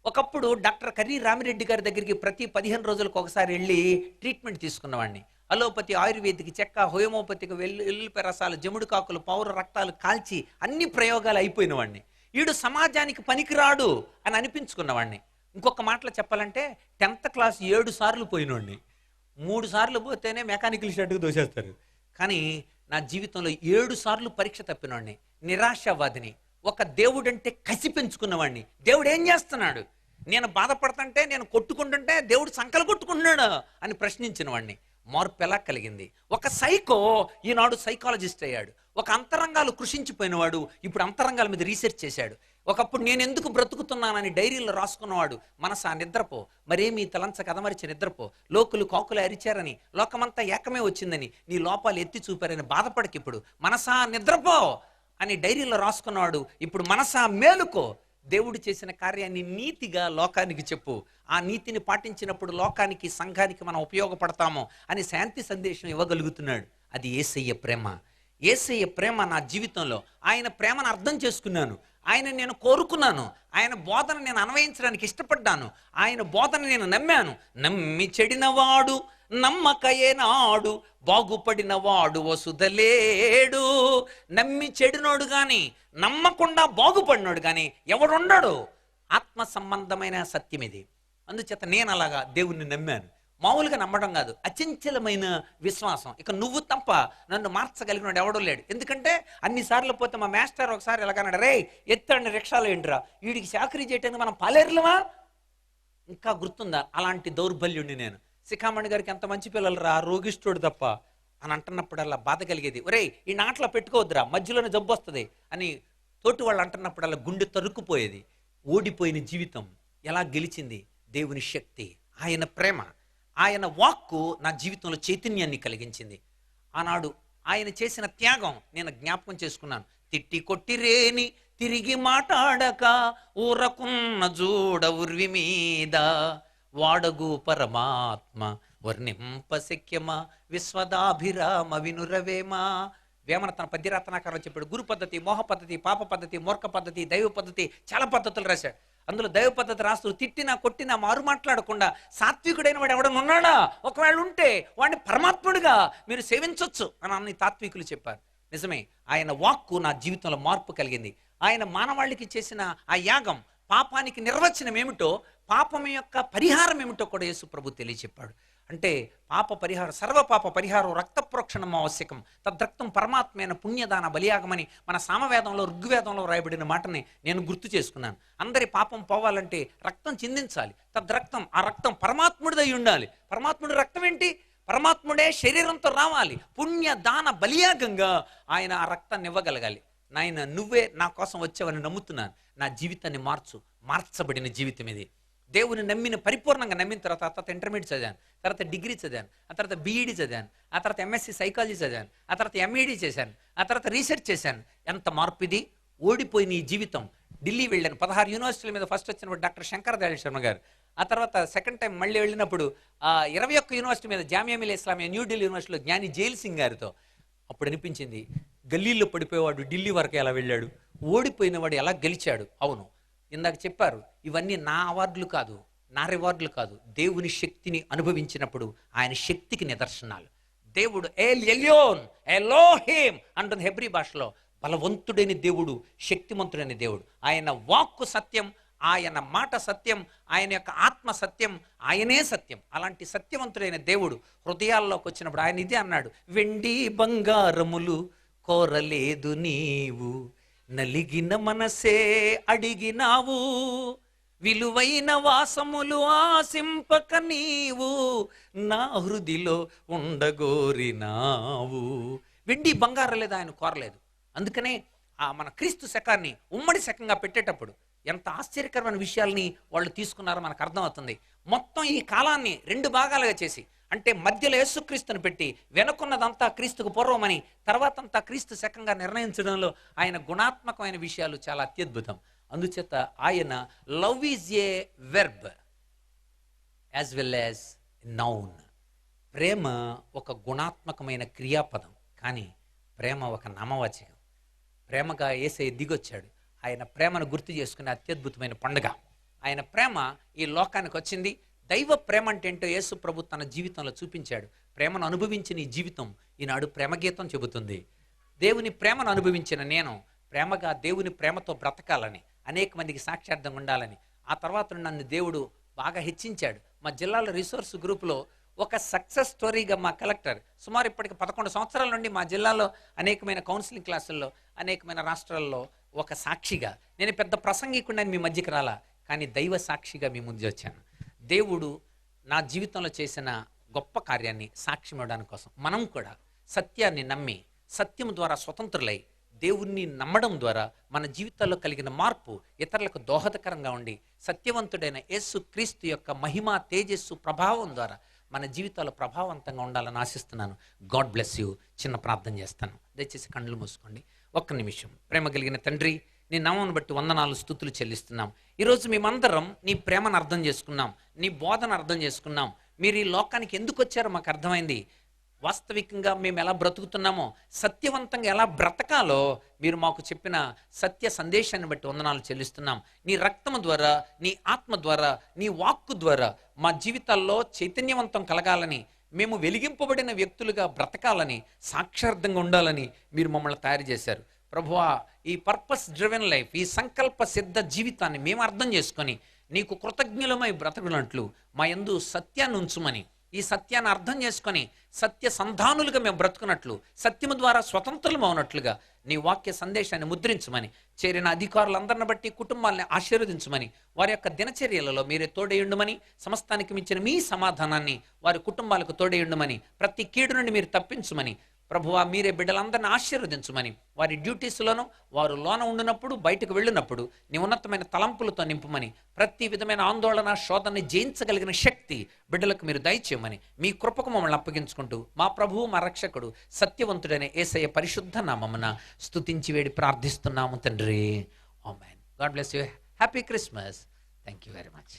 ఒకప్పుడు డాక్టర్ కర్రీ రామిరెడ్డి గారి దగ్గరికి ప్రతి 15 రోజులకు ఒకసారి వెళ్ళి ట్రీట్మెంట్ తీసుకున్నవాడిని. అలోపతి, ఆయుర్వేదిక్, చెక్క, హోమియోపతికి వెల్లుల్లిపాయ రసాలు, జముడు కాకులు, పౌర రక్తాలు కాల్చి అన్ని ప్రయోగాలు అయిపోయిన వాడిని. వీడు సమాజానికి పనికిరాడు అని అనిపించుకున్నవాడిని. ఇంకొక మాటలో చెప్పాలంటే 10th క్లాస్ 7 సార్లు పోయినవాడిని. 3 సార్లు పోతేనే మెకానికల్ షెడ్కి దోసేస్తారు. కానీ నా జీవితంలో 7 సార్లు పరీక్ష తప్పినవాడిని, నిరాశావాదిని, ఒక దేవుడంటే కసి పెంచుకున్నవాడిని. దేవుడు ఏం చేస్తున్నాడు, నేను బాధపడుతుంటే, నేను కొట్టుకుంటుంటే దేవుడు సంకలు కొట్టుకుంటున్నాడు అని ప్రశ్నించిన వాడిని. మార్పు ఎలా కలిగింది? ఒక సైకో ఈనాడు సైకాలజిస్ట్ అయ్యాడు. ఒక అంతరంగాలు కృషించిపోయినవాడు ఇప్పుడు అంతరంగాల మీద రీసెర్చ్ చేశాడు. ఒకప్పుడు నేను ఎందుకు బ్రతుకుతున్నానని డైరీలో రాసుకున్నవాడు మనసా నిద్రపో, మరేమీ తలంచ కదమరిచి నిద్రపో, లోకులు కాకులు అరిచారని, లోకమంతా ఏకమే వచ్చిందని, నీ లోపాలు ఎత్తి చూపారని బాధపడకి, ఇప్పుడు మనసా నిద్రపో అని డైరీలో రాసుకున్నవాడు ఇప్పుడు మనసా మేలుకో, దేవుడు చేసిన కార్యాన్ని నీతిగా లోకానికి చెప్పు, ఆ నీతిని పాటించినప్పుడు లోకానికి, సంఘానికి మనం ఉపయోగపడతాము అని శాంతి సందేశం ఇవ్వగలుగుతున్నాడు. అది యేసయ్య ప్రేమ. యేసయ్య ప్రేమ నా జీవితంలో, ఆయన ప్రేమను అర్థం చేసుకున్నాను, ఆయన నేను కోరుకున్నాను, ఆయన బోధన నేను అన్వయించడానికి ఇష్టపడ్డాను, ఆయన బోధన నేను నమ్మాను. నమ్మి చెడినవాడు నమ్మకయేనాడు, బాగుపడిన వాడు వసుదలేడు. నమ్మి చెడినోడు కానీ, నమ్మకుండా బాగుపడినోడు కానీ ఎవడుండడు. ఆత్మ సంబంధమైన సత్యం ఇది. అందుచేత నేను అలాగా దేవుణ్ణి నమ్మాను. మామూలుగా నమ్మడం కాదు, అచంచలమైన విశ్వాసం. ఇక నువ్వు తప్ప నన్ను మార్చగలిగినాడు ఎవడో లేడు. ఎందుకంటే అన్నిసార్లు పోతే మా మాస్టర్ ఒకసారి ఎలాగన్నాడు, రే ఎత్తండి రిక్షాలో ఏంట్రా, వీడికి చాకరీ చేయటానికి మనం పాలేరులమా. ఇంకా గుర్తుందా అలాంటి దౌర్బల్యుడిని నేను. శిఖామణి గారికి ఎంత మంచి పిల్లలు రా, రోగిష్ఠుడు తప్ప అని అంటున్నప్పుడల్లా బాధ కలిగేది. ఒరే ఈ నాటలో పెట్టుకోవద్దురా, మధ్యలోనే జబ్బు వస్తుంది అని తోటి వాళ్ళు అంటున్నప్పుడల్లా గుండె తరుక్కుపోయేది. ఓడిపోయిన జీవితం ఎలా గెలిచింది? దేవుని శక్తి, ఆయన ప్రేమ, ఆయన వాక్కు నా జీవితంలో చైతన్యాన్ని కలిగించింది. ఆనాడు ఆయన చేసిన త్యాగం నేను జ్ఞాపకం చేసుకున్నాను. తిట్టి కొట్టిరేని తిరిగి మాట్లాడక, ఊరకున్న జూడ ఉర్వి మీద, వాడగు పరమాత్మ వర్ణింప శక్యమా, విశ్వదాభిరామ వినురవేమా. వేమన తన పద్యరత్నాకారంలో చెప్పాడు. గురు పద్ధతి, మోహ పద్ధతి, పాప పద్ధతి, మూర్ఖ పద్ధతి, దైవ పద్ధతి, చాలా పద్ధతులు రాశాడు. అందులో దైవ పద్ధతి రాస్తూ తిట్టినా కొట్టినా మారు మాట్లాడకుండా సాత్వికుడైన వాడు ఎవడన్నా ఉన్నాడా? ఒకవేళ ఉంటే వాడిని పరమాత్ముడిగా మీరు సేవించవచ్చు అని అన్ని తాత్వికులు చెప్పారు. నిజమే, ఆయన వాక్కు నా జీవితంలో మార్పు కలిగింది. ఆయన మానవాళికి చేసిన ఆ యాగం, పాపానికి నిర్వచనం ఏమిటో, పాపం యొక్క పరిహారం ఏమిటో కూడా యేసు ప్రభు తెలియచెప్పాడు. అంటే పాప పరిహారం, సర్వపాప పరిహారం రక్త ప్రోక్షణం ఆవశ్యకం, తద్రక్తం పరమాత్మైన పుణ్యదాన బలియాగమని మన సామవేదంలో, ఋగ్వేదంలో రాయబడిన మాటని నేను గుర్తు చేసుకున్నాను. అందరి పాపం పోవాలంటే రక్తం చిందించాలి. తద్రక్తం, ఆ రక్తం పరమాత్ముడిదై ఉండాలి. పరమాత్ముడి రక్తం ఏంటి? పరమాత్ముడే శరీరంతో రావాలి. పుణ్యదాన బలియాగంగా ఆయన ఆ రక్తాన్ని ఇవ్వగలగాలి. నాయన నువ్వే నా కోసం వచ్చావని నమ్ముతున్నాను. నా జీవితాన్ని మార్చబడిన జీవితం ఇది. దేవుని నమ్మిన, పరిపూర్ణంగా నమ్మిన తర్వాత ఇంటర్మీడియట్ చదివాను, తర్వాత డిగ్రీ చదివాను, ఆ తర్వాత బీఈడి చదివాను, ఆ తర్వాత ఎంఎస్సి సైకాలజీ చదివాను, ఆ తర్వాత ఎంఈడి చేశాను, ఆ తర్వాత రీసెర్చ్ చేశాను. ఎంత మార్పు ఇది! ఓడిపోయిన ఈ జీవితం. ఢిల్లీ వెళ్ళాను, 16 యూనివర్సిటీల మీద ఫస్ట్ వచ్చినప్పుడు డాక్టర్ శంకర్ దయాళ్ శర్మ గారు. ఆ తర్వాత సెకండ్ టైం మళ్ళీ వెళ్ళినప్పుడు 21 యూనివర్సిటీ మీద జామియా మిలియా ఇస్లామియా న్యూఢిల్లీ యూనివర్సిటీలో జ్ఞాని జైల్ సింగ్ గారితో. అప్పుడు అనిపించింది, గల్లీల్లో పడిపోయేవాడు ఢిల్లీ వరకు ఎలా వెళ్ళాడు, ఓడిపోయిన వాడు ఎలా గెలిచాడు. అవును, ఇందాక చెప్పారు, ఇవన్నీ నా అవార్డులు కాదు, నా రివార్డులు కాదు, దేవుని శక్తిని అనుభవించినప్పుడు ఆయన శక్తికి నిదర్శనాలు. దేవుడు ఎల్ ఎల్యోన్ ఎలోహిం అంటుంది హెబ్రీ భాషలో. బలవంతుడైన దేవుడు, శక్తిమంతుడైన దేవుడు. ఆయన వాక్కు సత్యం, ఆయన మాట సత్యం, ఆయన యొక్క ఆత్మ సత్యం, ఆయనే సత్యం. అలాంటి సత్యవంతుడైన దేవుడు హృదయాల్లోకి వచ్చినప్పుడు ఆయన ఇదే అన్నాడు, వెండి బంగారములు కోరలేదు నీవు, నలిగిన మనసే అడిగినావు, విలువైన వాసములు ఆశింపక నీవు నా హృదిలో ఉండగోరినావు. వెండి బంగారం లేదు ఆయన కోరలేదు. అందుకనే మన క్రీస్తు శకాన్ని ఉమ్మడి శకంగా పెట్టేటప్పుడు ఎంత ఆశ్చర్యకరమైన విషయాల్ని వాళ్ళు తీసుకున్నారో మనకు అర్థమవుతుంది. మొత్తం ఈ కాలాన్ని 2 భాగాలుగా చేసి, అంటే మధ్యలో యేసుక్రీస్తుని పెట్టి వెనుకున్నదంతా క్రీస్తుకు పూర్వమని, తర్వాత అంతా క్రీస్తు శకంగా నిర్ణయించడంలో ఆయన గుణాత్మకమైన విషయాలు చాలా అత్యద్భుతం. అందుచేత ఆయన love is a verb as well as noun. ప్రేమ ఒక గుణాత్మకమైన క్రియాపదం, కానీ ప్రేమ ఒక నామవాచకం. ప్రేమగా యేసయ్య దిగొచ్చాడు. ఆయన ప్రేమను గుర్తు చేసుకునే అత్యద్భుతమైన పండుగ. ఆయన ప్రేమ ఈ లోకానికి వచ్చింది. దైవ ప్రేమ అంటే ఏంటో యేసు ప్రభు తన జీవితంలో చూపించాడు. ప్రేమను అనుభవించిన ఈ జీవితం ఈనాడు ప్రేమగీతం చెబుతుంది. దేవుని ప్రేమను అనుభవించిన నేను ప్రేమగా దేవుని ప్రేమతో బ్రతకాలని, అనేక మందికి సాక్ష్యార్థంగా ఉండాలని, ఆ తర్వాత నన్ను దేవుడు బాగా హెచ్చించాడు. మా జిల్లాలో రిసోర్స్ గ్రూప్లో ఒక సక్సెస్ స్టోరీగా మా కలెక్టర్ సుమారు ఇప్పటికి 11 సంవత్సరాల నుండి మా జిల్లాలో అనేకమైన కౌన్సిలింగ్ క్లాసుల్లో, అనేకమైన రాష్ట్రాల్లో ఒక సాక్షిగా, నేను పెద్ద ప్రసంగికుండా మీ మధ్యకి రాలా, కానీ దైవ సాక్షిగా మీ ముందు వచ్చాను. దేవుడు నా జీవితంలో చేసిన గొప్ప కార్యాన్ని సాక్ష్యం ఇవ్వడానికి కోసం మనం కూడా సత్యాన్ని నమ్మి, సత్యం ద్వారా స్వతంత్రులై, దేవుణ్ణి నమ్మడం ద్వారా మన జీవితాల్లో కలిగిన మార్పు ఇతరులకు దోహదకరంగా ఉండి, సత్యవంతుడైన యేసు క్రీస్తు యొక్క మహిమ, తేజస్సు, ప్రభావం ద్వారా మన జీవితాల్లో ప్రభావవంతంగా ఉండాలని ఆశిస్తున్నాను. God bless you. చిన్న ప్రార్థన చేస్తాను. దయచేసి కళ్ళు మూసుకోండి. ఒక్క నిమిషం. ప్రేమ కలిగిన తండ్రి, నీ నామమును బట్టి వందనాలు, స్తుతులు చెల్లిస్తున్నాం. ఈరోజు మేమందరం నీ ప్రేమను అర్థం చేసుకున్నాం, నీ బోధన అర్థం చేసుకున్నాం. మీరు ఈ లోకానికి ఎందుకు వచ్చారో మాకు అర్థమైంది. వాస్తవికంగా మేము ఎలా బ్రతుకుతున్నామో, సత్యవంతంగా ఎలా బ్రతకాలో మీరు మాకు చెప్పిన సత్య సందేశాన్ని బట్టి వందనాలు చెల్లిస్తున్నాం. నీ రక్తము ద్వారా, నీ ఆత్మ ద్వారా, నీ వాక్కు ద్వారా మా జీవితాల్లో చైతన్యవంతం కలగాలని, మేము వెలిగింపబడిన వ్యక్తులుగా బ్రతకాలని, సాక్షార్థంగా ఉండాలని మీరు మమ్మల్ని తయారు చేశారు. ప్రభువా, ఈ పర్పస్ డ్రివెన్ లైఫ్, ఈ సంకల్ప సిద్ధ జీవితాన్ని మేము అర్థం చేసుకొని నీకు కృతజ్ఞులమై బ్రతకున్నట్లు మా యందు సత్యాన్ని ఉంచుమని, ఈ సత్యాన్ని అర్థం చేసుకొని సత్య సంధానులుగా మేము బ్రతుకున్నట్లు, సత్యము ద్వారా స్వతంత్రులం అవునట్లుగా నీ వాక్య సందేశాన్ని ముద్రించమని, చేరిన అధికారులందరిని బట్టి కుటుంబాలని ఆశీర్వదించమని, వారి యొక్క దినచర్యలలో మీరే తోడేయుండమని, సమస్తానికి మించిన మీ సమాధానాన్ని వారి కుటుంబాలకు తోడేయుండమని, ప్రతి కీడు నుండి మీరు తప్పించమని, ప్రభువా మీరే బిడ్డలందరినీ ఆశీర్వదించమని, వారి డ్యూటీస్లోనూ వారు లోన ఉండినప్పుడు, బయటకు వెళ్ళినప్పుడు నీ ఉన్నతమైన తలంపులతో నింపమని, ప్రతి విధమైన ఆందోళన, శోధనని జయించగలిగిన శక్తి బిడ్డలకు మీరు దయచేయమని మీ కృపకు మమ్మల్ని అప్పగించుకుంటూ, మా ప్రభువు, మా రక్షకుడు, సత్యవంతుడైన యేసయ్య పరిశుద్ధ నామమున స్తుతించి వేడి ప్రార్థిస్తున్నాము తండ్రి. ఆమేన్. God bless you. Happy Christmas. Thank you very much.